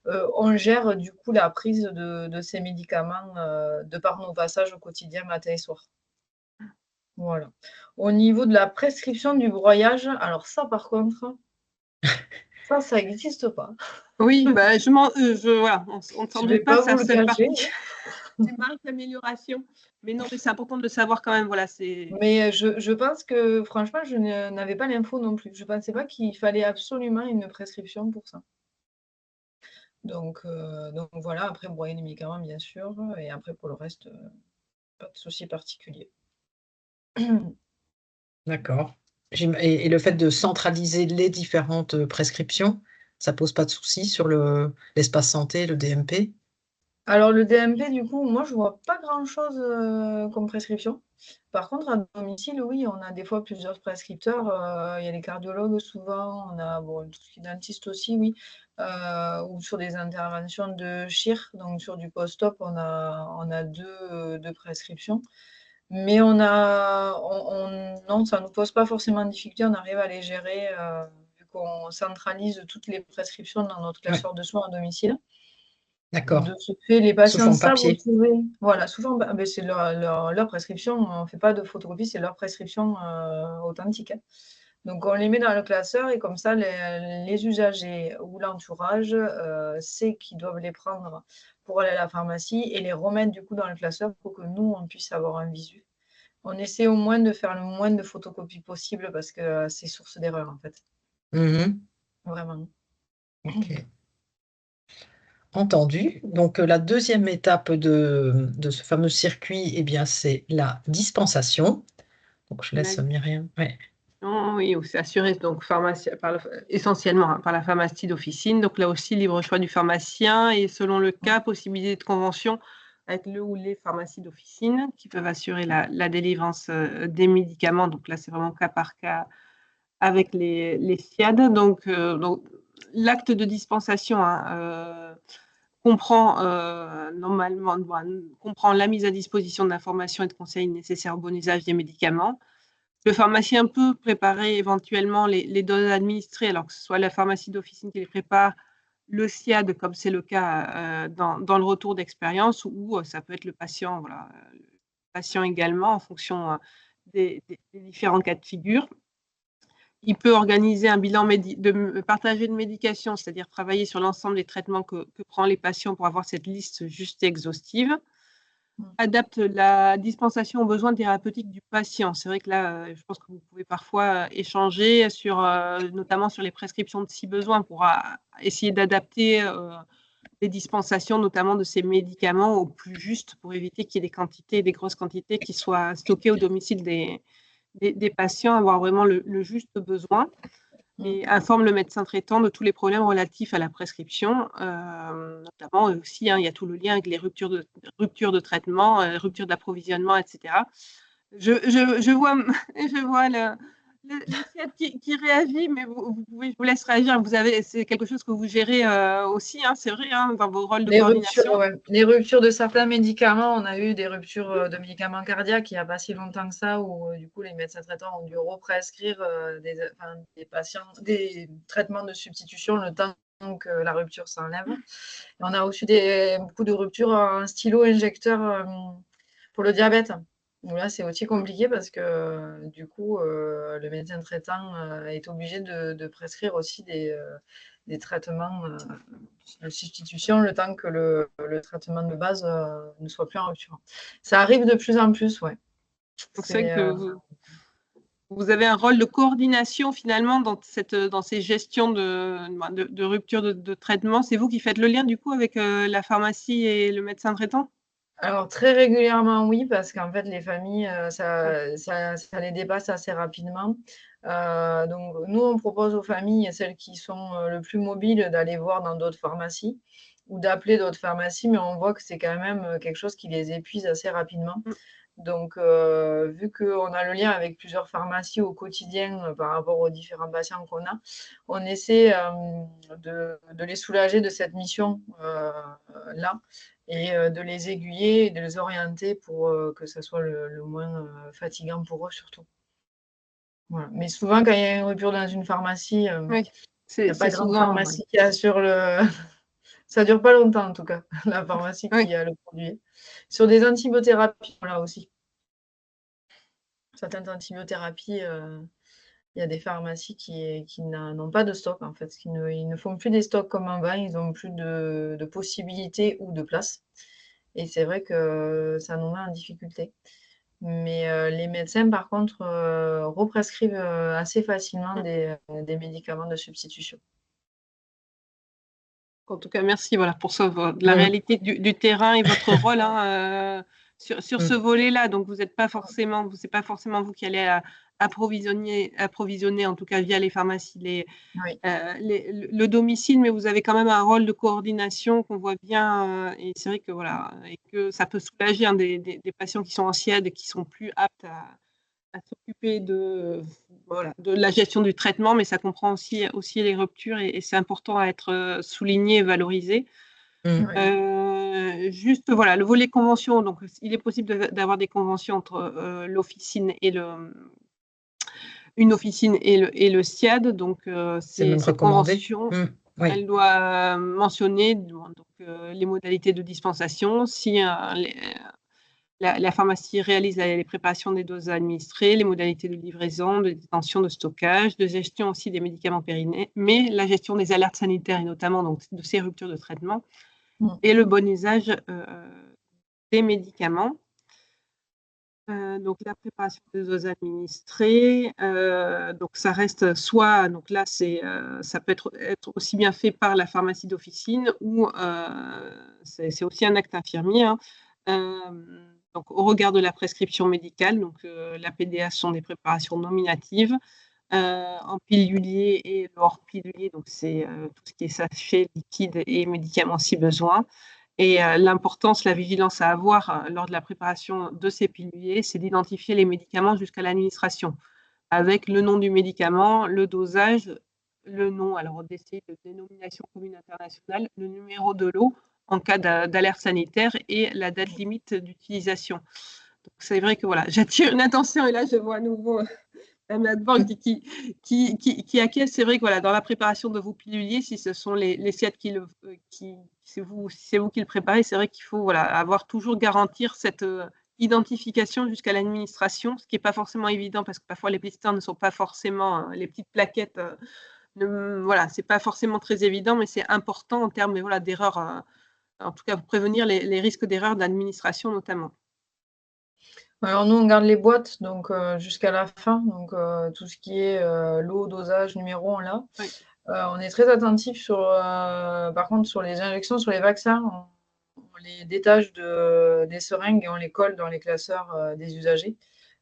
on gère du coup la prise de ces médicaments de par nos passages au quotidien, matin et soir. Voilà. Au niveau de la prescription du broyage, alors ça par contre, ça n'existe pas. Oui, bah, voilà, on ne s'en Je vais doute pas, pas ça vous le fait cacher. partie des marges d'amélioration. Mais non, mais c'est important de le savoir quand même. Voilà, c'est. Mais je pense que franchement, je n'avais pas l'info non plus. Je ne pensais pas qu'il fallait absolument une prescription pour ça. Donc voilà, après broyer les médicaments, bien sûr, et après pour le reste, pas de souci particulier. D'accord. Et le fait de centraliser les différentes prescriptions, ça pose pas de souci sur l'espace santé, le DMP? Alors le DMP, du coup, moi je vois pas grand-chose comme prescription. Par contre, à domicile, oui, on a des fois plusieurs prescripteurs. Il y a les cardiologues souvent, on a bon, tout ce qui est dentiste aussi, oui, ou sur des interventions de chir, donc sur du post-op, on a deux prescriptions. Mais non, ça ne nous pose pas forcément de difficulté, on arrive à les gérer vu qu'on centralise toutes les prescriptions dans notre Ouais, classeur de soins à domicile. d'accord. De ce fait, les Sous patients forme savent papier. retrouver. Voilà, souvent, c'est leur prescription. On ne fait pas de photocopie, c'est leur prescription authentique, hein. Donc, on les met dans le classeur et comme ça, les usagers ou l'entourage sait qu'ils doivent les prendre pour aller à la pharmacie et les remettre du coup dans le classeur pour que nous, on puisse avoir un visu. On essaie au moins de faire le moins de photocopies possible parce que c'est source d'erreur en fait. Mhm. Vraiment. Ok. Entendu. Donc, la deuxième étape de ce fameux circuit, eh bien, c'est la dispensation. Donc, je laisse Myriam. Ouais. Oui, c'est assuré donc essentiellement hein, par la pharmacie d'officine. Donc là aussi, libre choix du pharmacien et selon le cas, possibilité de convention avec le ou les pharmacies d'officine qui peuvent assurer la délivrance des médicaments. Donc là, c'est vraiment cas par cas avec les SIAD. Donc l'acte de dispensation hein, comprend normalement comprend la mise à disposition d'informations et de conseils nécessaires au bon usage des médicaments. Le pharmacien peut préparer éventuellement les doses administrées, alors que ce soit la pharmacie d'officine qui les prépare, le SIAD, comme c'est le cas dans le retour d'expérience, ou ça peut être le patient, voilà, le patient également, en fonction des différents cas de figure. Il peut organiser un bilan partagé de médication, c'est-à-dire travailler sur l'ensemble des traitements que prennent les patients pour avoir cette liste juste et exhaustive. Adapte la dispensation aux besoins thérapeutiques du patient. C'est vrai que là, je pense que vous pouvez parfois échanger notamment sur les prescriptions de si besoin pour essayer d'adapter les dispensations, notamment de ces médicaments, au plus juste pour éviter qu'il y ait des grosses quantités qui soient stockées au domicile des patients, avoir vraiment le juste besoin. Et informe le médecin traitant de tous les problèmes relatifs à la prescription, notamment aussi, hein, il y a tout le lien avec les ruptures de traitement, rupture d'approvisionnement, etc. Je vois le SIAD qui réagit, mais je vous laisse réagir. C'est quelque chose que vous gérez aussi, hein, c'est vrai, hein, dans vos rôles de coordination. Les ruptures de certains médicaments, on a eu des ruptures de médicaments cardiaques il n'y a pas si longtemps que ça, où du coup les médecins traitants ont dû represcrire des traitements de substitution le temps que la rupture s'enlève. On a aussi beaucoup de ruptures en stylo-injecteur pour le diabète. Donc là, c'est aussi compliqué parce que du coup, le médecin traitant est obligé de prescrire aussi des traitements de substitution le temps que le traitement de base ne soit plus en rupture. Ça arrive de plus en plus, ouais. Donc c'est vrai que vous avez un rôle de coordination finalement dans ces gestions de rupture de traitement. C'est vous qui faites le lien du coup avec la pharmacie et le médecin traitant? Alors très régulièrement, oui, parce qu'en fait, les familles, ça les dépasse assez rapidement. Donc nous, on propose aux familles, celles qui sont le plus mobiles, d'aller voir dans d'autres pharmacies ou d'appeler d'autres pharmacies, mais on voit que c'est quand même quelque chose qui les épuise assez rapidement. Donc, vu qu'on a le lien avec plusieurs pharmacies au quotidien par rapport aux différents patients qu'on a, on essaie de les soulager de cette mission là. et de les aiguiller et de les orienter pour que ça soit le moins fatigant pour eux surtout. Voilà. Mais souvent, quand il y a une rupture dans une pharmacie, il Oui, n'y a pas c'est grande souvent. pharmacie qui assure le. Ça dure pas longtemps en tout cas, la pharmacie Oui. qui a le produit. Sur des antibiothérapies, voilà aussi. Certaines antibiothérapies, il y a des pharmacies qui n'ont pas de stock en fait. Ils ne font plus des stocks comme avant, ils n'ont plus de possibilités ou de place. Et c'est vrai que ça nous met en difficulté. Mais les médecins, par contre, represcrivent assez facilement des médicaments de substitution. En tout cas, merci voilà, pour la réalité du terrain et votre rôle hein, sur ce volet-là. Donc, vous n'êtes pas forcément, c'est pas forcément vous qui allez approvisionner, en tout cas via les pharmacies, le domicile, mais vous avez quand même un rôle de coordination qu'on voit bien. Et c'est vrai que voilà, et que ça peut soulager hein, des patients qui sont en SIAD et qui sont plus aptes à s'occuper de la gestion du traitement, mais ça comprend aussi les ruptures et c'est important à être souligné et valorisé. Juste, voilà, le volet convention, donc il est possible d'avoir des conventions entre l'officine et une officine et le SIAD, donc cette convention, elle doit mentionner donc, les modalités de dispensation, si la pharmacie réalise les préparations des doses administrées, les modalités de livraison, de détention, de stockage, de gestion aussi des médicaments périmés, mais la gestion des alertes sanitaires et notamment donc, de ces ruptures de traitement et le bon usage des médicaments. Donc la préparation des doses administrées, donc ça reste soit, donc là ça peut être aussi bien fait par la pharmacie d'officine ou c'est aussi un acte infirmier. Hein. Donc, au regard de la prescription médicale, donc la PDA sont des préparations nominatives en pilulier et hors pilulier, donc c'est tout ce qui est sachet, liquide et médicaments si besoin. Et l'importance, la vigilance à avoir lors de la préparation de ces piluliers, c'est d'identifier les médicaments jusqu'à l'administration, avec le nom du médicament, le dosage, le nom, alors d'essayer de dénomination commune internationale, le numéro de lot en cas d'alerte sanitaire et la date limite d'utilisation. Donc c'est vrai que voilà, j'attire une attention et là je vois à nouveau Mme Borg qui acquiesce. C'est vrai que voilà, dans la préparation de vos piluliers, si ce sont les SIAD c'est vous qui le préparez, c'est vrai qu'il faut voilà, avoir toujours garantir cette identification jusqu'à l'administration, ce qui n'est pas forcément évident parce que parfois les blisters ne sont pas forcément, les petites plaquettes, voilà, c'est pas forcément très évident, mais c'est important en termes voilà, d'erreurs, en tout cas pour prévenir les risques d'erreurs d'administration notamment. Alors nous, on garde les boîtes donc jusqu'à la fin, donc tout ce qui est lot, dosage, numéro, on l'a. Oui. On est très attentif par contre, sur les injections, sur les vaccins, on les détache des seringues et on les colle dans les classeurs des usagers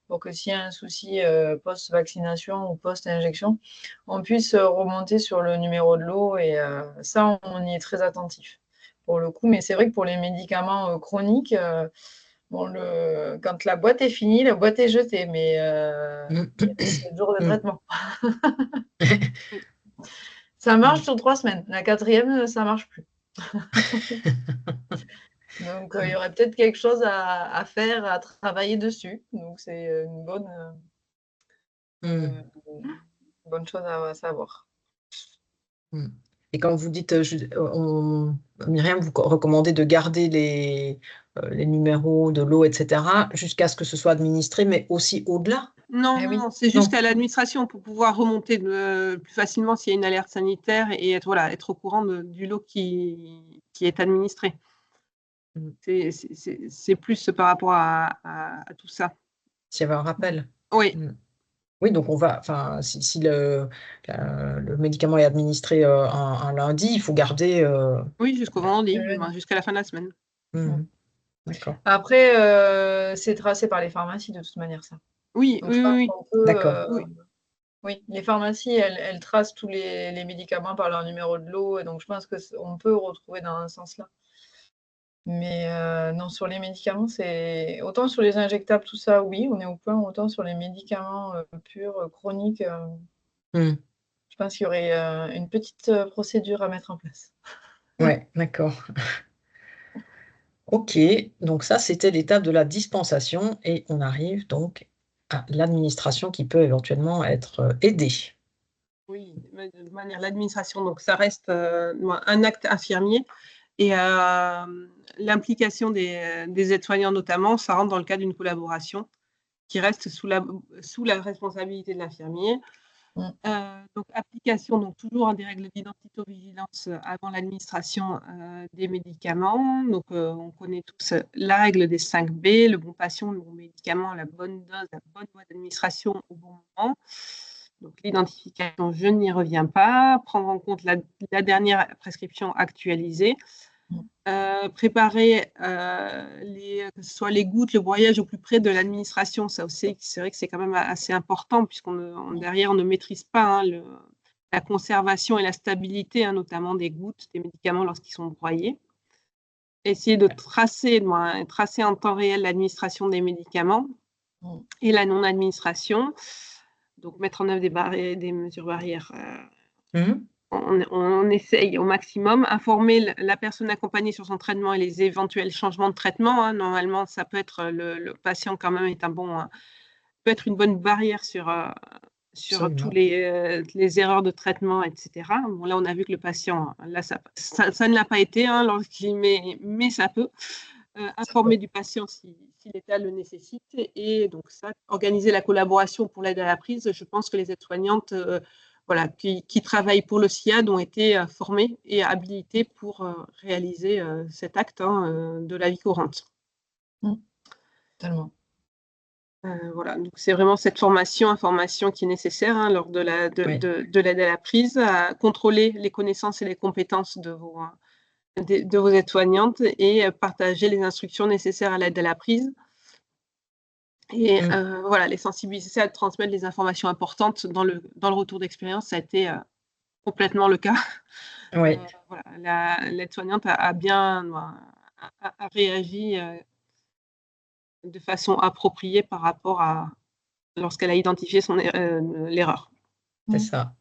pour que s'il y a un souci post-vaccination ou post-injection, on puisse remonter sur le numéro de lot et ça, on y est très attentif pour le coup. Mais c'est vrai que pour les médicaments chroniques, quand la boîte est finie, la boîte est jetée, mais il y a 7 jours de traitement. Ça marche sur 3 semaines. La 4e, ça ne marche plus. Donc, il y aurait peut-être quelque chose à faire, à travailler dessus. Donc, c'est une bonne chose à savoir. Et quand vous dites, Myriam, vous recommandez de garder les numéros de lot, etc., jusqu'à ce que ce soit administré, mais aussi au-delà? Non, c'est jusqu'à l'administration pour pouvoir remonter plus facilement s'il y a une alerte sanitaire et être au courant du lot qui est administré. C'est plus par rapport à tout ça. S'il y avait un rappel. Oui. Oui, donc si le médicament est administré un lundi, il faut garder. Oui, jusqu'au vendredi, jusqu'à la fin de la semaine. D'accord. Après, c'est tracé par les pharmacies de toute manière, ça. Oui, donc, oui. D'accord. Oui, les pharmacies, elles tracent tous les médicaments par leur numéro de lot, et donc je pense qu'on peut retrouver dans un sens-là. Mais non, sur les médicaments, c'est autant sur les injectables, tout ça, oui, on est au point, autant sur les médicaments purs, chroniques, je pense qu'il y aurait une petite procédure à mettre en place. Ouais, d'accord. Ok, donc ça, c'était l'étape de la dispensation et on arrive donc à l'administration qui peut éventuellement être aidée. Oui, de manière l'administration, donc ça reste un acte infirmier et l'implication des aides-soignants notamment, ça rentre dans le cadre d'une collaboration qui reste sous la responsabilité de l'infirmier. Donc application, donc toujours des règles d'identité-vigilance avant l'administration des médicaments. Donc on connaît tous la règle des 5 B, le bon patient, le bon médicament, la bonne dose, la bonne voie d'administration au bon moment. Donc l'identification, je n'y reviens pas. Prendre en compte la dernière prescription actualisée. Préparer que ce soit les gouttes, le broyage au plus près de l'administration. Ça aussi, c'est vrai que c'est quand même assez important puisqu'on derrière, on ne maîtrise pas la conservation et la stabilité, notamment des gouttes, des médicaments lorsqu'ils sont broyés. Essayer de tracer en temps réel l'administration des médicaments et la non-administration. Donc, mettre en œuvre des mesures barrières. On essaye au maximum, informer la personne accompagnée sur son traitement et les éventuels changements de traitement. Normalement, ça peut être le patient quand même peut être une bonne barrière sur toutes les erreurs de traitement, etc. Bon, là, on a vu que le patient, là, ça ne l'a pas été, mais ça peut. Informer du patient si l'état le nécessite et donc ça, organiser la collaboration pour l'aide à la prise. Je pense que les aides-soignantes qui travaillent pour le SIAD ont été formées et habilitées pour réaliser cet acte de la vie courante. Tellement. Voilà, donc c'est vraiment cette information qui est nécessaire lors de l'aide à la prise, à contrôler les connaissances et les compétences de vos aides-soignantes et partager les instructions nécessaires à l'aide à la prise. Et les sensibiliser à transmettre les informations importantes dans le retour d'expérience, ça a été complètement le cas. Oui. L'aide-soignante a bien réagi de façon appropriée par rapport à lorsqu'elle a identifié l'erreur. C'est ça.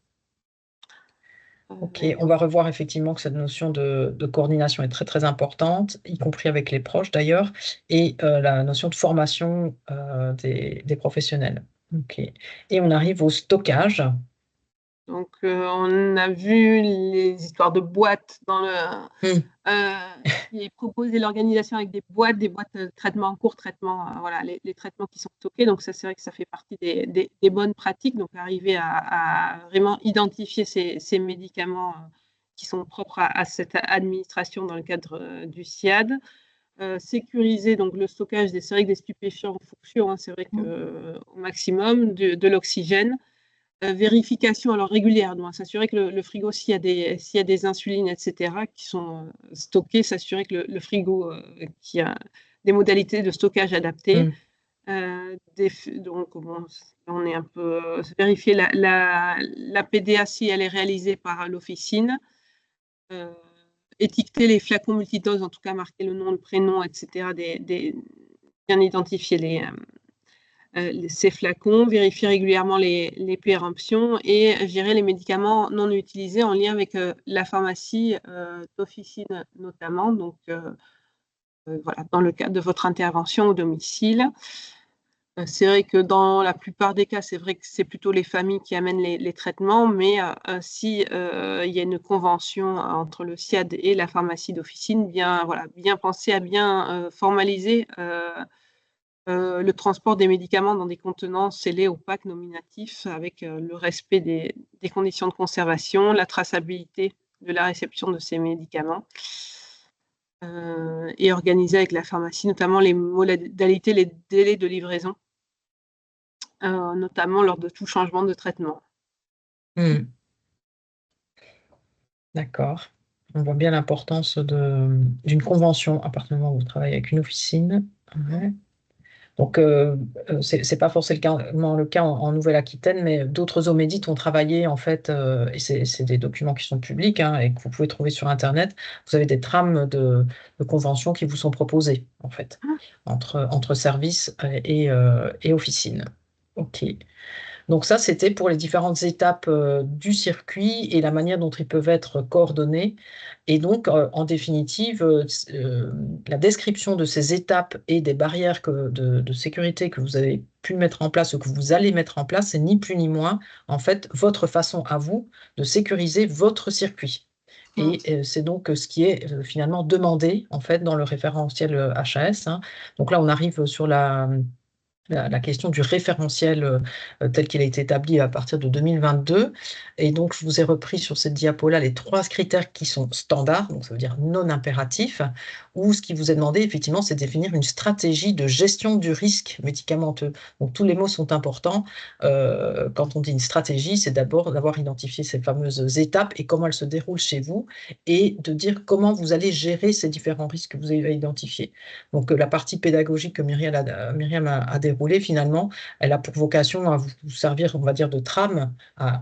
Ok, on va revoir effectivement que cette notion de coordination est très très importante, y compris avec les proches d'ailleurs, et la notion de formation des professionnels. Ok. Et on arrive au stockage. Donc, on a vu les histoires de boîtes qui est proposé l'organisation avec des boîtes de traitement en cours, les traitements qui sont stockés. Donc, ça, c'est vrai que ça fait partie des bonnes pratiques. Donc, arriver à vraiment identifier ces médicaments qui sont propres à cette administration dans le cadre du SIAD. Sécuriser donc le stockage des stupéfiants en fonction, c'est vrai que au maximum de l'oxygène. Vérification régulière, donc s'assurer que le frigo, s'il y a des insulines, etc., qui sont stockées, s'assurer que le frigo qui a des modalités de stockage adaptées. Donc, on est un peu vérifier la PDA si elle est réalisée par l'officine. Étiqueter les flacons multidoses, en tout cas marquer le nom, le prénom, etc., bien identifier ces flacons, vérifier régulièrement les péremptions et gérer les médicaments non utilisés en lien avec la pharmacie d'officine notamment, donc dans le cadre de votre intervention au domicile. C'est vrai que dans la plupart des cas, c'est vrai que c'est plutôt les familles qui amènent les traitements, mais si il y a une convention entre le SIAD et la pharmacie d'officine, bien penser à bien formaliser le transport des médicaments dans des contenants scellés, opaques, nominatifs, avec le respect des conditions de conservation, la traçabilité de la réception de ces médicaments, et organiser avec la pharmacie, notamment les modalités, les délais de livraison, notamment lors de tout changement de traitement. D'accord. On voit bien l'importance d'une convention à partir du moment où vous travaillez avec une officine. Ouais. Donc, c'est pas forcément le cas en Nouvelle-Aquitaine, mais d'autres OMEDIT ont travaillé, en fait, et c'est des documents qui sont publics et que vous pouvez trouver sur Internet. Vous avez des trames de conventions qui vous sont proposées, en fait, entre services et officines. OK. Donc ça, c'était pour les différentes étapes du circuit et la manière dont ils peuvent être coordonnés. Et donc, en définitive, la description de ces étapes et des barrières de sécurité que vous avez pu mettre en place ou que vous allez mettre en place, c'est ni plus ni moins, en fait, votre façon à vous de sécuriser votre circuit. Et c'est donc ce qui est finalement demandé, en fait, dans le référentiel HAS, hein. Donc là, on arrive sur la question du référentiel tel qu'il a été établi à partir de 2022. Et donc, je vous ai repris sur cette diapo-là les 3 critères qui sont standards, donc ça veut dire non impératifs, où ce qui vous est demandé, effectivement, c'est de définir une stratégie de gestion du risque médicamenteux. Donc, tous les mots sont importants. Quand on dit une stratégie, c'est d'abord d'avoir identifié ces fameuses étapes et comment elles se déroulent chez vous, et de dire comment vous allez gérer ces différents risques que vous avez identifiés. Donc, la partie pédagogique que Myriam a déroulée, finalement, elle a pour vocation à vous servir, on va dire, de trame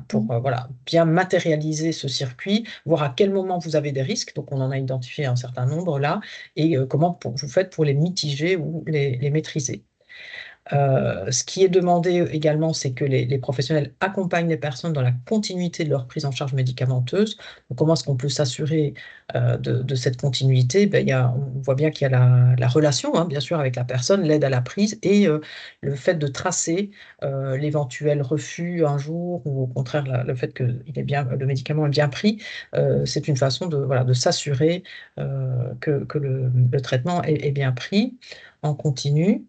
pour voilà, bien matérialiser ce circuit, voir à quel moment vous avez des risques. Donc, on en a identifié un certain nombre là, et comment vous faites pour les mitiger ou les maîtriser. Ce qui est demandé également, c'est que les professionnels accompagnent les personnes dans la continuité de leur prise en charge médicamenteuse. Donc, comment est-ce qu'on peut s'assurer de cette continuité? On voit bien qu'il y a la relation, hein, bien sûr, avec la personne, l'aide à la prise et le fait de tracer l'éventuel refus un jour ou au contraire le fait que le médicament est bien pris. C'est une façon de s'assurer que le traitement est bien pris en continu.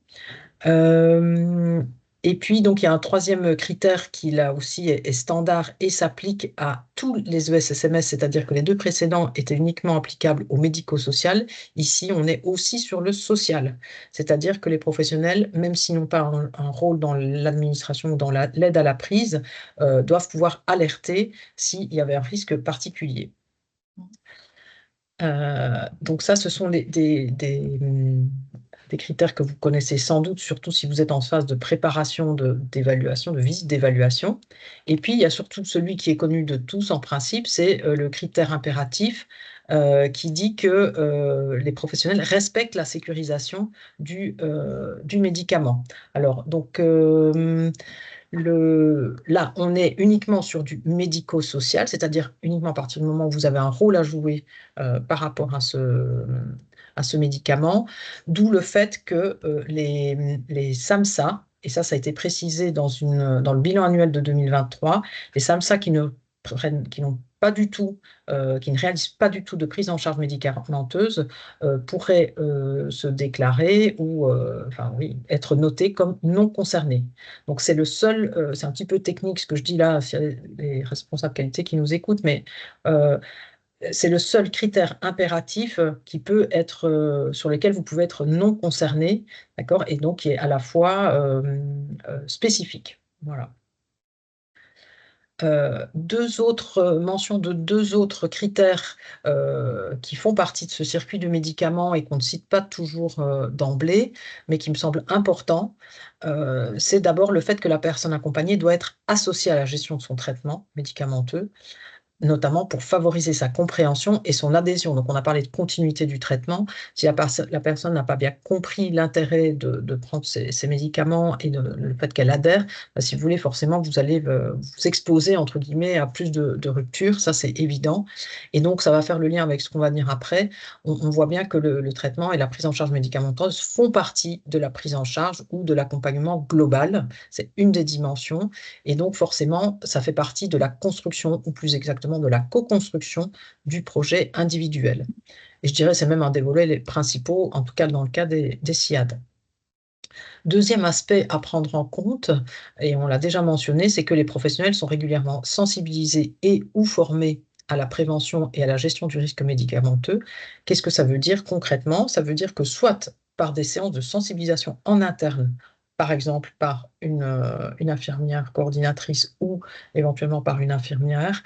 Et puis, donc, il y a un 3e critère qui, là aussi, est standard et s'applique à tous les ESSMS, c'est-à-dire que les 2 précédents étaient uniquement applicables au médico-social. Ici, on est aussi sur le social, c'est-à-dire que les professionnels, même s'ils n'ont pas un rôle dans l'administration ou dans l'aide à la prise, doivent pouvoir alerter s'il y avait un risque particulier. Donc ça, ce sont des critères que vous connaissez sans doute, surtout si vous êtes en phase de préparation d'évaluation, de visite d'évaluation. Et puis, il y a surtout celui qui est connu de tous en principe, c'est le critère impératif qui dit que les professionnels respectent la sécurisation du médicament. Alors, donc, là, on est uniquement sur du médico-social, c'est-à-dire uniquement à partir du moment où vous avez un rôle à jouer par rapport à ce médicament, d'où le fait que les SAMSA, et ça a été précisé dans le bilan annuel de 2023, les SAMSA qui n'ont pas du tout, qui ne réalisent pas du tout de prise en charge médicamenteuse pourraient se déclarer ou être notés comme non concernés. Donc c'est le seul, c'est un petit peu technique ce que je dis là, s'il y a les responsables qualité qui nous écoutent, mais c'est le seul critère impératif qui peut être, sur lequel vous pouvez être non concerné, d'accord, et donc qui est à la fois spécifique. Voilà. Mention de 2 autres critères qui font partie de ce circuit du médicament et qu'on ne cite pas toujours d'emblée, mais qui me semblent importants. C'est d'abord le fait que la personne accompagnée doit être associée à la gestion de son traitement médicamenteux, notamment pour favoriser sa compréhension et son adhésion. Donc, on a parlé de continuité du traitement. Si la personne n'a pas bien compris l'intérêt de prendre ces médicaments et le fait qu'elle adhère, si vous voulez, forcément, vous allez vous exposer, entre guillemets, à plus de ruptures, ça c'est évident. Et donc, ça va faire le lien avec ce qu'on va dire après. On voit bien que le traitement et la prise en charge médicamenteuse font partie de la prise en charge ou de l'accompagnement global. C'est une des dimensions. Et donc, forcément, ça fait partie de la construction, ou plus exactement de la co-construction du projet individuel. Et je dirais c'est même un des volets principaux, en tout cas dans le cas des SIAD. 2e aspect à prendre en compte, et on l'a déjà mentionné, c'est que les professionnels sont régulièrement sensibilisés et ou formés à la prévention et à la gestion du risque médicamenteux. Qu'est-ce que ça veut dire concrètement? Ça veut dire que soit par des séances de sensibilisation en interne, par exemple par une infirmière coordinatrice ou éventuellement par une infirmière,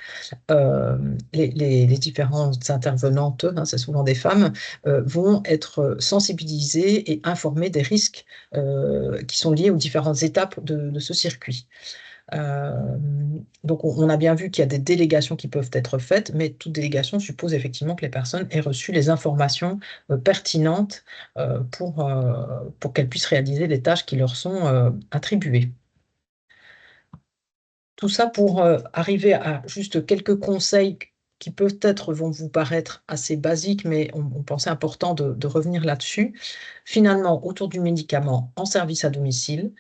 les différentes intervenantes, hein, c'est souvent des femmes, vont être sensibilisées et informées des risques qui sont liés aux différentes étapes de ce circuit. Donc, on a bien vu qu'il y a des délégations qui peuvent être faites, mais toute délégation suppose effectivement que les personnes aient reçu les informations pertinentes pour qu'elles puissent réaliser les tâches qui leur sont attribuées. Tout ça pour arriver à juste quelques conseils qui peut-être vont vous paraître assez basiques, mais on pensait important de revenir là-dessus. Finalement, autour du médicament en service à domicile,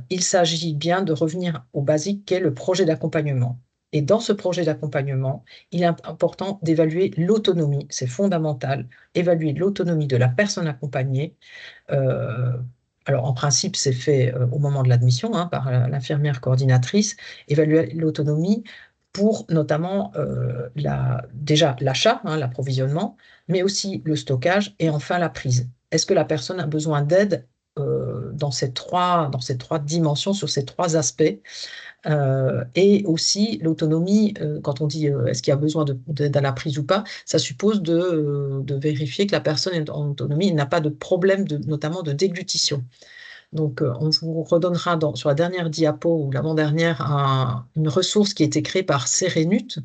il s'agit bien de revenir au basique qu'est le projet d'accompagnement. Et dans ce projet d'accompagnement, il est important d'évaluer l'autonomie, c'est fondamental, évaluer l'autonomie de la personne accompagnée. Alors, en principe, c'est fait au moment de l'admission par l'infirmière coordinatrice, évaluer l'autonomie pour notamment déjà l'achat, l'approvisionnement, mais aussi le stockage et enfin la prise. Est-ce que la personne a besoin d'aide dans ces trois dimensions, sur ces trois aspects? Et aussi l'autonomie, quand on dit est-ce qu'il y a besoin d'aide à la prise ou pas, ça suppose de vérifier que la personne est en autonomie et n'a pas de problème, notamment de déglutition. Donc, on vous redonnera sur la dernière diapo ou l'avant-dernière une ressource qui a été créée par Sérénut,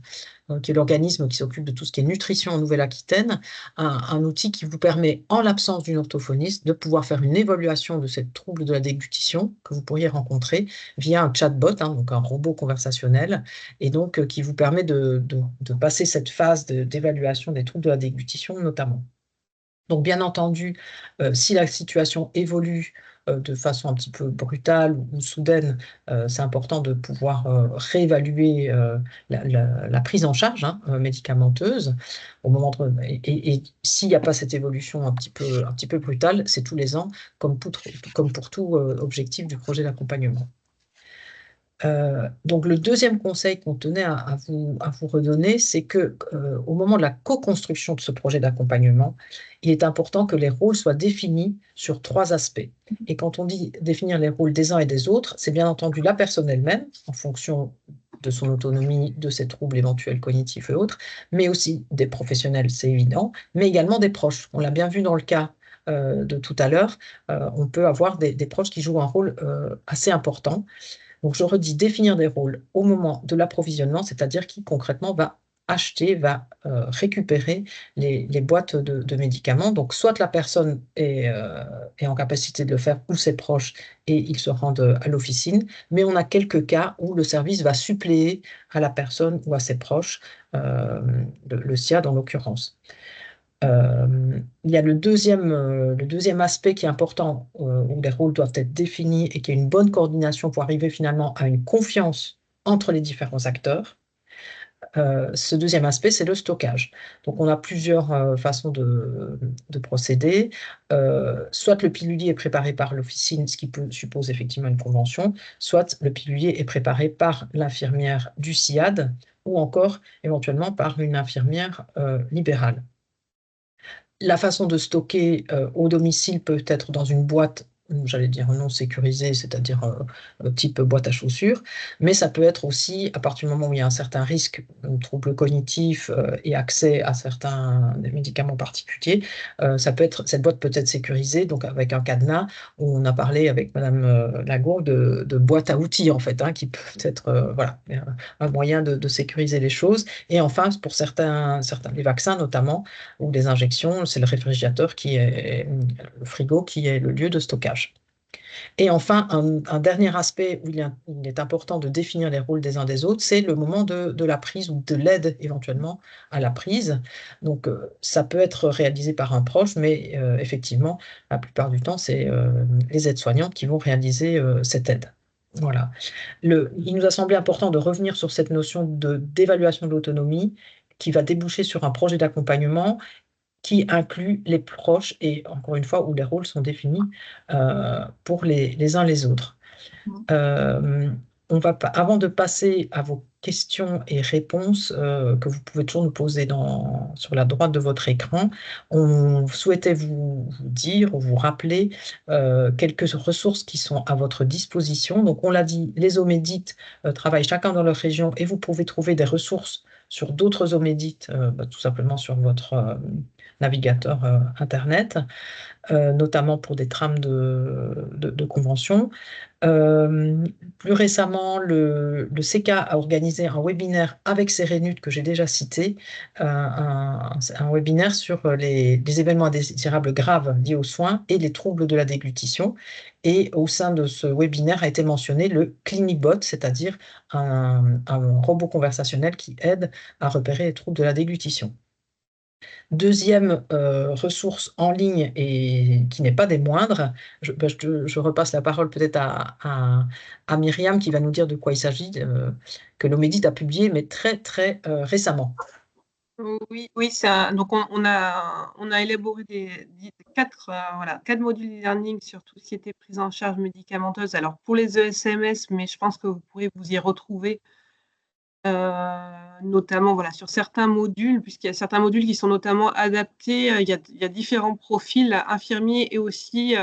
qui est l'organisme qui s'occupe de tout ce qui est nutrition en Nouvelle-Aquitaine, un outil qui vous permet, en l'absence d'une orthophoniste, de pouvoir faire une évaluation de ces troubles de la déglutition que vous pourriez rencontrer via un chatbot, donc un robot conversationnel, et donc qui vous permet de passer cette phase d'évaluation des troubles de la déglutition notamment. Donc, bien entendu, si la situation évolue de façon un petit peu brutale ou soudaine, c'est important de pouvoir réévaluer la prise en charge médicamenteuse au moment et s'il n'y a pas cette évolution un petit peu brutale, c'est tous les ans, comme pour tout objectif du projet d'accompagnement. Donc, le deuxième conseil qu'on tenait à vous redonner, c'est que au moment de la co-construction de ce projet d'accompagnement, il est important que les rôles soient définis sur trois aspects. Et quand on dit définir les rôles des uns et des autres, c'est bien entendu la personne elle-même, en fonction de son autonomie, de ses troubles éventuels cognitifs et autres, mais aussi des professionnels, c'est évident, mais également des proches. On l'a bien vu dans le cas de tout à l'heure, on peut avoir des proches qui jouent un rôle assez important. Donc, je redis, définir des rôles au moment de l'approvisionnement, c'est-à-dire qui concrètement va acheter, va récupérer les boîtes de médicaments. Donc, soit la personne est en capacité de le faire ou ses proches et ils se rendent à l'officine, mais on a quelques cas où le service va suppléer à la personne ou à ses proches, le SIAD en l'occurrence. Il y a le deuxième aspect qui est important, où les rôles doivent être définis et qu'il y a une bonne coordination pour arriver finalement à une confiance entre les différents acteurs. Ce deuxième aspect, c'est le stockage. Donc, on a plusieurs façons de procéder. Soit le pilulier est préparé par l'officine, ce qui suppose effectivement une convention, soit le pilulier est préparé par l'infirmière du SIAD ou encore éventuellement par une infirmière libérale. La façon de stocker au domicile peut être dans une boîte, j'allais dire non sécurisée, c'est-à-dire type boîte à chaussures, mais ça peut être aussi, à partir du moment où il y a un certain risque, trouble cognitif et accès à certains médicaments particuliers, cette boîte peut être sécurisée, donc avec un cadenas, où on a parlé avec Madame Lagourde de boîte à outils, en fait, qui peut être voilà, un moyen de sécuriser les choses. Et enfin, pour certains les vaccins notamment, ou les injections, c'est le réfrigérateur le frigo qui est le lieu de stockage. Et enfin, un dernier aspect où il est important de définir les rôles des uns des autres, c'est le moment de la prise ou de l'aide éventuellement à la prise. Donc, ça peut être réalisé par un proche, mais effectivement, la plupart du temps, c'est les aides-soignantes qui vont réaliser cette aide. Voilà. Il nous a semblé important de revenir sur cette notion d'évaluation de l'autonomie qui va déboucher sur un projet d'accompagnement qui inclut les proches et, encore une fois, où les rôles sont définis pour les uns les autres. Avant de passer à vos questions et réponses que vous pouvez toujours nous poser sur la droite de votre écran, on souhaitait vous dire ou vous rappeler quelques ressources qui sont à votre disposition. Donc, on l'a dit, les Omédites travaillent chacun dans leur région et vous pouvez trouver des ressources sur d'autres Omédites, tout simplement sur votre navigateurs Internet, notamment pour des trames de convention. Plus récemment, le CK a organisé un webinaire avec Sérénut que j'ai déjà cité, un webinaire sur les événements indésirables graves liés aux soins et les troubles de la déglutition. Et au sein de ce webinaire a été mentionné le Clinibot, c'est-à-dire un robot conversationnel qui aide à repérer les troubles de la déglutition. Deuxième ressource en ligne et qui n'est pas des moindres, je repasse la parole peut-être à Myriam qui va nous dire de quoi il s'agit, que l'Omédite a publié, mais très très récemment. Oui, donc on a élaboré quatre modules e-learning sur tout ce qui était prise en charge médicamenteuse. Alors pour les ESMS, mais je pense que vous pourrez vous y retrouver, notamment sur certains modules, puisqu'il y a certains modules qui sont notamment adaptés. Il y a différents profils, infirmiers et aussi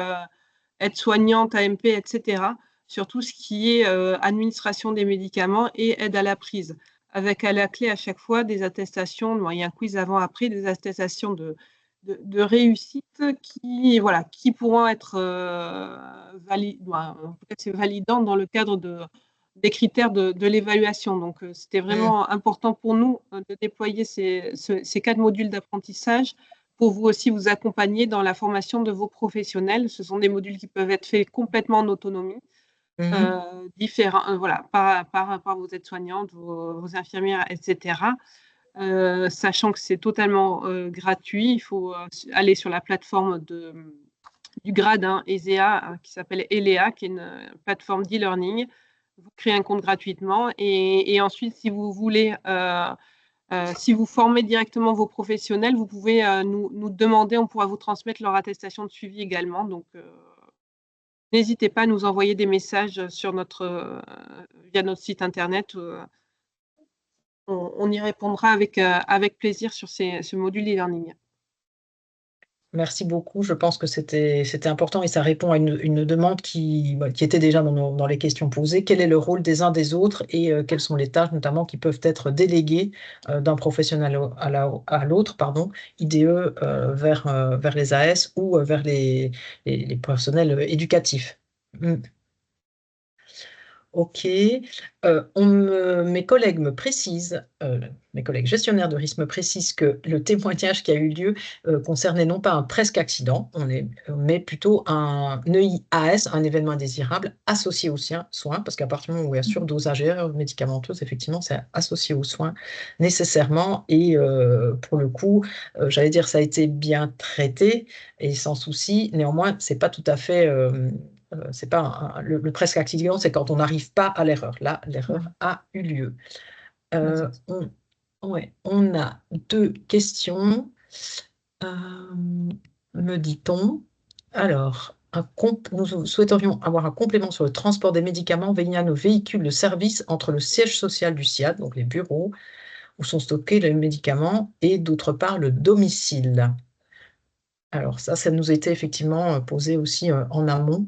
aides-soignantes, AMP, etc., sur tout ce qui est administration des médicaments et aide à la prise, avec à la clé à chaque fois des attestations, il y a un quiz avant-après, des attestations de réussite qui pourront être en tout cas c'est validant dans le cadre des critères de l'évaluation. Donc, c'était vraiment important pour nous de déployer ces 4 modules d'apprentissage pour vous aussi vous accompagner dans la formation de vos professionnels. Ce sont des modules qui peuvent être faits complètement en autonomie, différents, par vos aides-soignantes, vos infirmières, etc. Sachant que c'est totalement gratuit. Il faut aller sur la plateforme du grade ESEA qui s'appelle ELEA, qui est une plateforme d'e-learning. Vous créez un compte gratuitement et ensuite, si vous voulez, si vous formez directement vos professionnels, vous pouvez nous demander, on pourra vous transmettre leur attestation de suivi également. Donc, n'hésitez pas à nous envoyer des messages sur via notre site internet. On y répondra avec plaisir sur ce module e-learning. Merci beaucoup. Je pense que c'était important et ça répond à une demande qui était déjà dans les questions posées. Quel est le rôle des uns des autres et quelles sont les tâches notamment qui peuvent être déléguées d'un professionnel à l'autre, IDE vers les AS ou vers les personnels éducatifs. Ok. Mes collègues me précisent, mes collègues gestionnaires de risque me précisent que le témoignage qui a eu lieu concernait non pas un presque accident, mais plutôt un EIAS, un événement indésirable associé aux soins, parce qu'à partir du moment où il y a surdosage médicamenteuse, effectivement, c'est associé aux soins nécessairement. Et pour le coup, j'allais dire, ça a été bien traité et sans souci. Néanmoins, c'est pas tout à fait... c'est pas le presque accident, c'est quand on n'arrive pas à l'erreur. Là, l'erreur a eu lieu. On a 2 questions, me dit-on. Alors, nous souhaiterions avoir un complément sur le transport des médicaments via nos véhicules de service entre le siège social du SIAD, donc les bureaux où sont stockés les médicaments, et d'autre part le domicile. Alors ça nous était effectivement posé aussi en amont.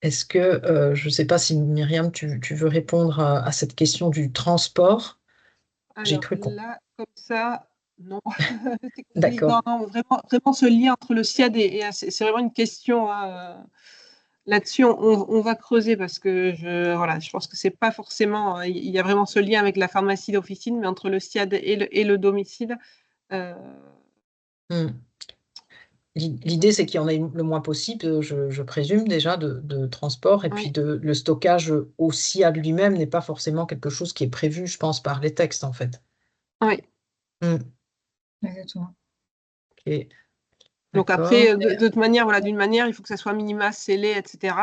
Est-ce que, je ne sais pas si Myriam, tu veux répondre à cette question du transport? J'ai Alors cru là, comme ça, non. D'accord. Non, vraiment ce lien entre le SIAD et c'est vraiment une question là-dessus, on va creuser parce que je pense que c'est pas forcément, il y a vraiment ce lien avec la pharmacie d'officine, mais entre le SIAD et le domicile. L'idée, c'est qu'il y en ait le moins possible, je présume déjà, de transport. Et puis le stockage au SIAD lui-même n'est pas forcément quelque chose qui est prévu, je pense, par les textes, en fait. Oui. Exactement. Ok. Donc après, d'une manière, il faut que ça soit minima, scellé, etc.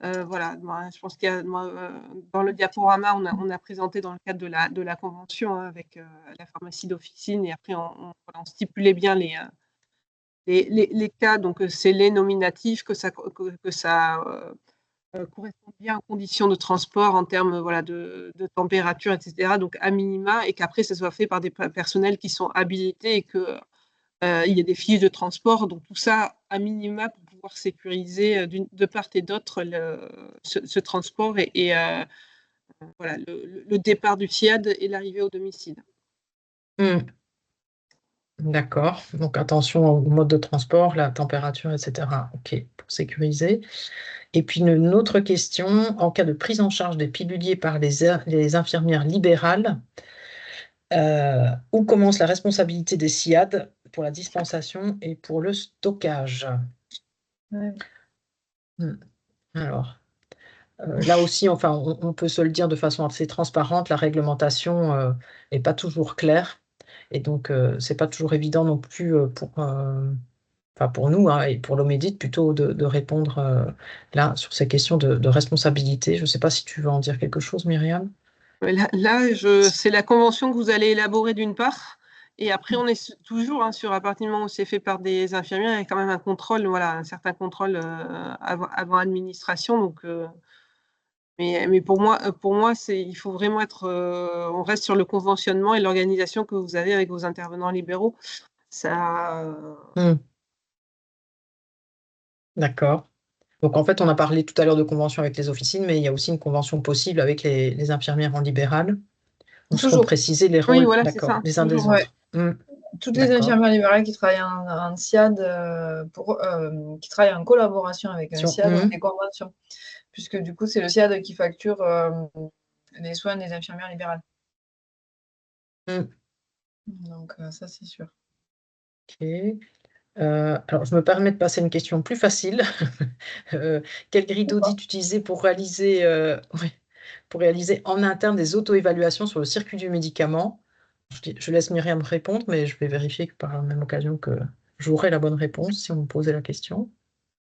Je pense qu'il y a, dans le diaporama, on a présenté dans le cadre de la convention avec la pharmacie d'officine, et après on stipulait bien les cas, donc scellés, nominatifs, que ça correspond bien aux conditions de transport en termes de température, etc. Donc à minima, et qu'après ça soit fait par des personnels qui sont habilités et que il y a des fiches de transport, donc tout ça à minima pour pouvoir sécuriser de part et d'autre ce transport et le départ du SIAD et l'arrivée au domicile. Hmm. D'accord. Donc, attention au mode de transport, la température, etc. OK, pour sécuriser. Et puis, une autre question. En cas de prise en charge des piluliers par les infirmières libérales, où commence la responsabilité des SIAD pour la dispensation et pour le stockage? Ouais. Alors, là aussi, enfin, on peut se le dire de façon assez transparente, la réglementation n'est pas toujours claire. Et donc, c'est pas toujours évident non plus pour nous hein, et pour l'Omédite plutôt de répondre là sur ces questions de responsabilité. Je ne sais pas si tu veux en dire quelque chose, Myriam. C'est la convention que vous allez élaborer d'une part. Et après, on est toujours sur à partir du moment où c'est fait par des infirmières, il y a quand même un contrôle, voilà, un certain contrôle avant administration. Donc, mais pour moi, il faut vraiment on reste sur le conventionnement et l'organisation que vous avez avec vos intervenants libéraux. Ça, D'accord. Donc, en fait, on a parlé tout à l'heure de convention avec les officines, mais il y a aussi une convention possible avec les infirmières en libéral. Où seront Toujours. précisés les oui, rôles, voilà, c'est d'accord, ça. les uns des Toujours. Ouais. autres. Toutes les D'accord. infirmières libérales qui travaillent en SIAD, qui travaillent en collaboration avec un SIAD, ont des conventions, puisque du coup, c'est le SIAD qui facture les soins des infirmières libérales. Donc, ça, c'est sûr. Ok. Alors, je me permets de passer à une question plus facile. Quelle grille d'audit utiliser pour réaliser en interne des auto-évaluations sur le circuit du médicament? Je laisse Myriam répondre, mais je vais vérifier que par la même occasion que j'aurai la bonne réponse si on me posait la question.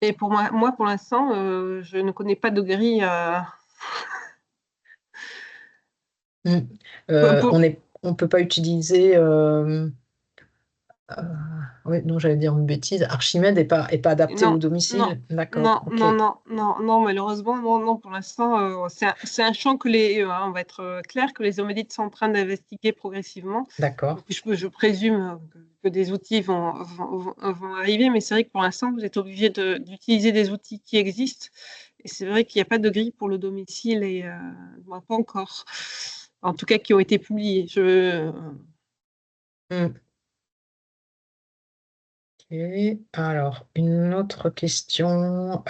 Et pour moi pour l'instant, je ne connais pas de grille. On ne peut pas utiliser... oui, non, j'allais dire une bêtise. Archimède n'est pas adapté Non, au domicile. D'accord, non, ok. non, malheureusement, non, pour l'instant, c'est un champ on va être clair, que les Omédites sont en train d'investiguer progressivement. D'accord. Je présume que des outils vont arriver, mais c'est vrai que pour l'instant, vous êtes obligé d'utiliser des outils qui existent. Et c'est vrai qu'il n'y a pas de grille pour le domicile, et pas encore. En tout cas, qui ont été publiés. Ok. Alors, une autre question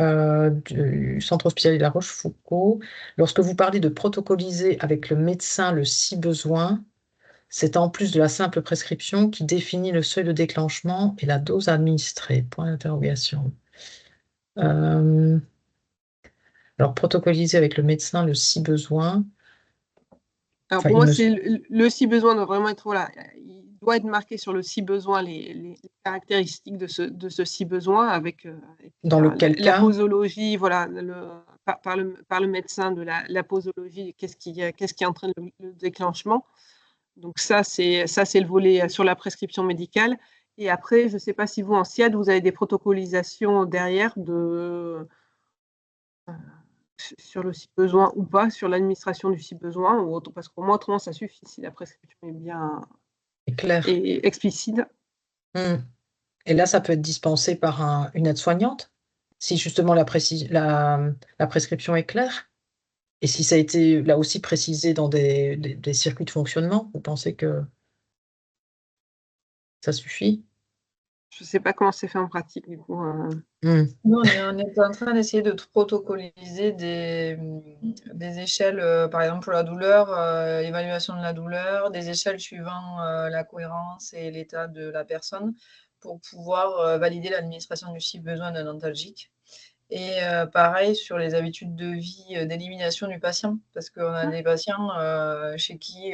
du Centre hospitalier de La Rochefoucauld. Lorsque vous parlez de protocoliser avec le médecin le si besoin, c'est en plus de la simple prescription qui définit le seuil de déclenchement et la dose administrée. Point d'interrogation. Alors, protocoliser avec le médecin le si besoin. Alors Enfin, pour moi, c'est le si besoin doit vraiment être, voilà, il doit être marqué sur le si besoin les caractéristiques de ce si besoin avec dans lequel la cas? posologie, voilà, par le médecin de la posologie, qu'est-ce qui entraîne le déclenchement. Donc ça, c'est le volet sur la prescription médicale. Et après, je ne sais pas si vous, en SIAD, vous avez des protocolisations derrière sur le si besoin ou pas, sur l'administration du si besoin, ou autre, parce que pour moi, autrement, ça suffit si la prescription est bien Clair. et explicite. Et là, ça peut être dispensé par une aide-soignante, si justement la prescription est claire. Et si ça a été là aussi précisé dans des circuits de fonctionnement, vous pensez que ça suffit? Je ne sais pas comment c'est fait en pratique, du coup. Nous, on est en train d'essayer de protocoliser des échelles, par exemple pour la douleur, évaluation de la douleur, des échelles suivant la cohérence et l'état de la personne pour pouvoir valider l'administration du si besoin d'un antalgique. Et pareil sur les habitudes de vie d'élimination du patient, parce qu'on a des patients chez qui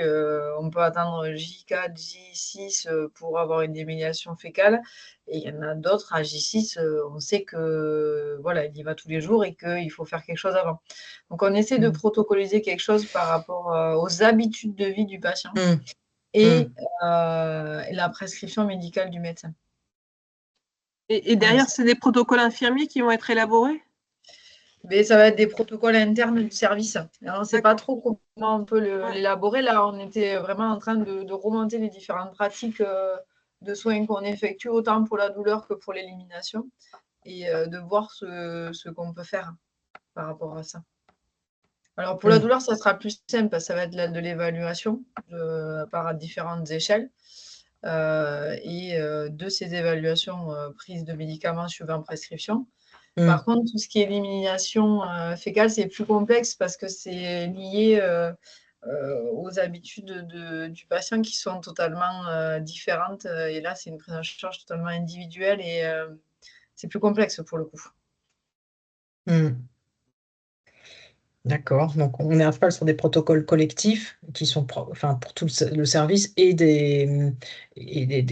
on peut atteindre J4, J6 pour avoir une élimination fécale, et il y en a d'autres à J6, on sait que voilà, il y va tous les jours et qu'il faut faire quelque chose avant. Donc on essaie de protocoliser quelque chose par rapport aux habitudes de vie du patient et la prescription médicale du médecin. Et derrière, c'est des protocoles infirmiers qui vont être élaborés? Mais ça va être des protocoles internes du service. Alors, on ne sait pas trop comment on peut l'élaborer. Là, on était vraiment en train de remonter les différentes pratiques de soins qu'on effectue, autant pour la douleur que pour l'élimination, et de voir ce qu'on peut faire par rapport à ça. Alors, pour la Mm. douleur, ça sera plus simple parce que ça va être de l'évaluation par différentes échelles. Et de ces évaluations, prise de médicaments suivant prescription. Mm. Par contre, tout ce qui est élimination fécale, c'est plus complexe parce que c'est lié aux habitudes du patient qui sont totalement différentes. Et là, c'est une prise en charge totalement individuelle et c'est plus complexe pour le coup. Mm. D'accord. Donc, on est à cheval sur des protocoles collectifs qui sont enfin, pour tout le service et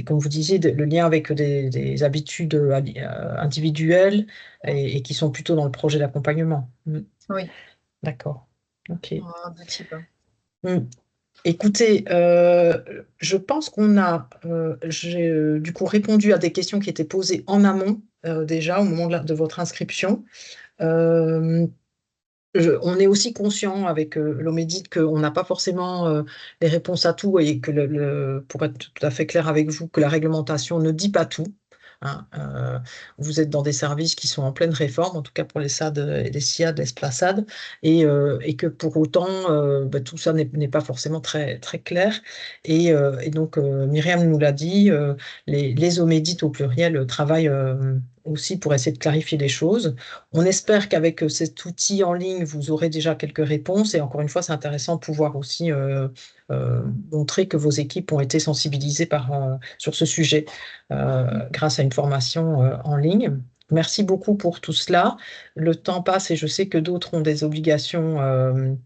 comme vous disiez, le lien avec des habitudes individuelles et qui sont plutôt dans le projet d'accompagnement. Mm. Oui, D'accord. OK. de type. Mm. Écoutez, je pense j'ai du coup répondu à des questions qui étaient posées en amont déjà au moment de votre inscription. On est aussi conscient avec l'Omedit qu'on n'a pas forcément les réponses à tout et que, pour être tout à fait clair avec vous, que la réglementation ne dit pas tout. Hein. Vous êtes dans des services qui sont en pleine réforme, en tout cas pour les SAD et les SIAD, les SPLASAD, et que pour autant, tout ça n'est pas forcément très, très clair. Et donc, Myriam nous l'a dit, les Omedit au pluriel travaillent aussi pour essayer de clarifier les choses. On espère qu'avec cet outil en ligne, vous aurez déjà quelques réponses. Et encore une fois, c'est intéressant de pouvoir aussi montrer que vos équipes ont été sensibilisées sur ce sujet grâce à une formation en ligne. Merci beaucoup pour tout cela. Le temps passe et je sais que d'autres ont des obligations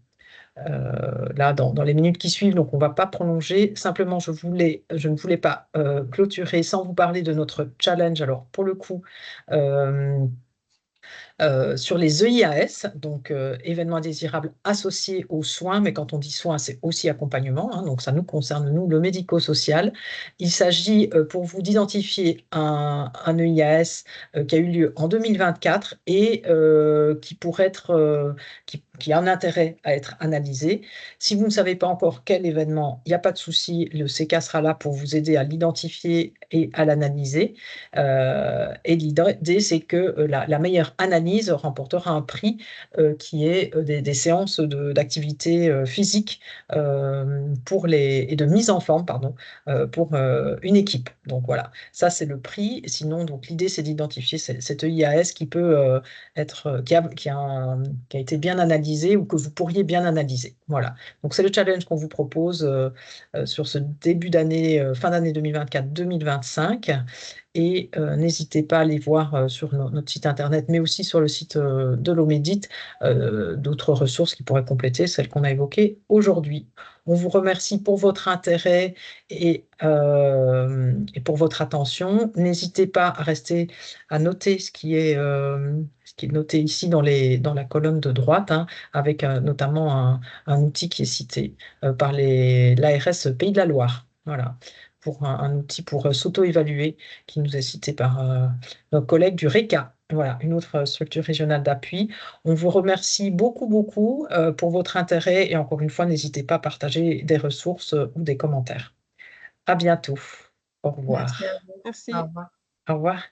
là dans les minutes qui suivent, donc on ne va pas prolonger. Simplement, je ne voulais pas clôturer sans vous parler de notre challenge. Alors, pour le coup, sur les EIAS, donc événements indésirables associés aux soins, mais quand on dit soins, c'est aussi accompagnement, hein, donc ça nous concerne, nous, le médico-social. Il s'agit pour vous d'identifier un EIAS qui a eu lieu en 2024 et qui pourrait être, qui a un intérêt à être analysé. Si vous ne savez pas encore quel événement, il n'y a pas de souci, le CK sera là pour vous aider à l'identifier et à l'analyser. Et l'idée, c'est que la meilleure analyse remportera un prix qui est des séances d'activité physique et de mise en forme, pardon, pour une équipe. Donc voilà, ça c'est le prix. Sinon, donc l'idée c'est d'identifier cette EIAS qui peut qui a été bien analysée ou que vous pourriez bien analyser. Voilà. Donc c'est le challenge qu'on vous propose sur ce début d'année, fin d'année 2024-2025. Et n'hésitez pas à aller voir sur notre site internet, mais aussi sur le site de l'Omedit, d'autres ressources qui pourraient compléter celles qu'on a évoquées aujourd'hui. On vous remercie pour votre intérêt et pour votre attention. N'hésitez pas à noter ce qui est noté ici dans la colonne de droite, hein, avec notamment un outil qui est cité par l'ARS Pays de la Loire. Voilà, pour un outil pour s'auto-évaluer qui nous est cité par nos collègues du RECA. Voilà, une autre structure régionale d'appui. On vous remercie beaucoup, beaucoup pour votre intérêt et encore une fois, n'hésitez pas à partager des ressources ou des commentaires. À bientôt. Au revoir. Merci à vous. Merci. Au revoir. Au revoir.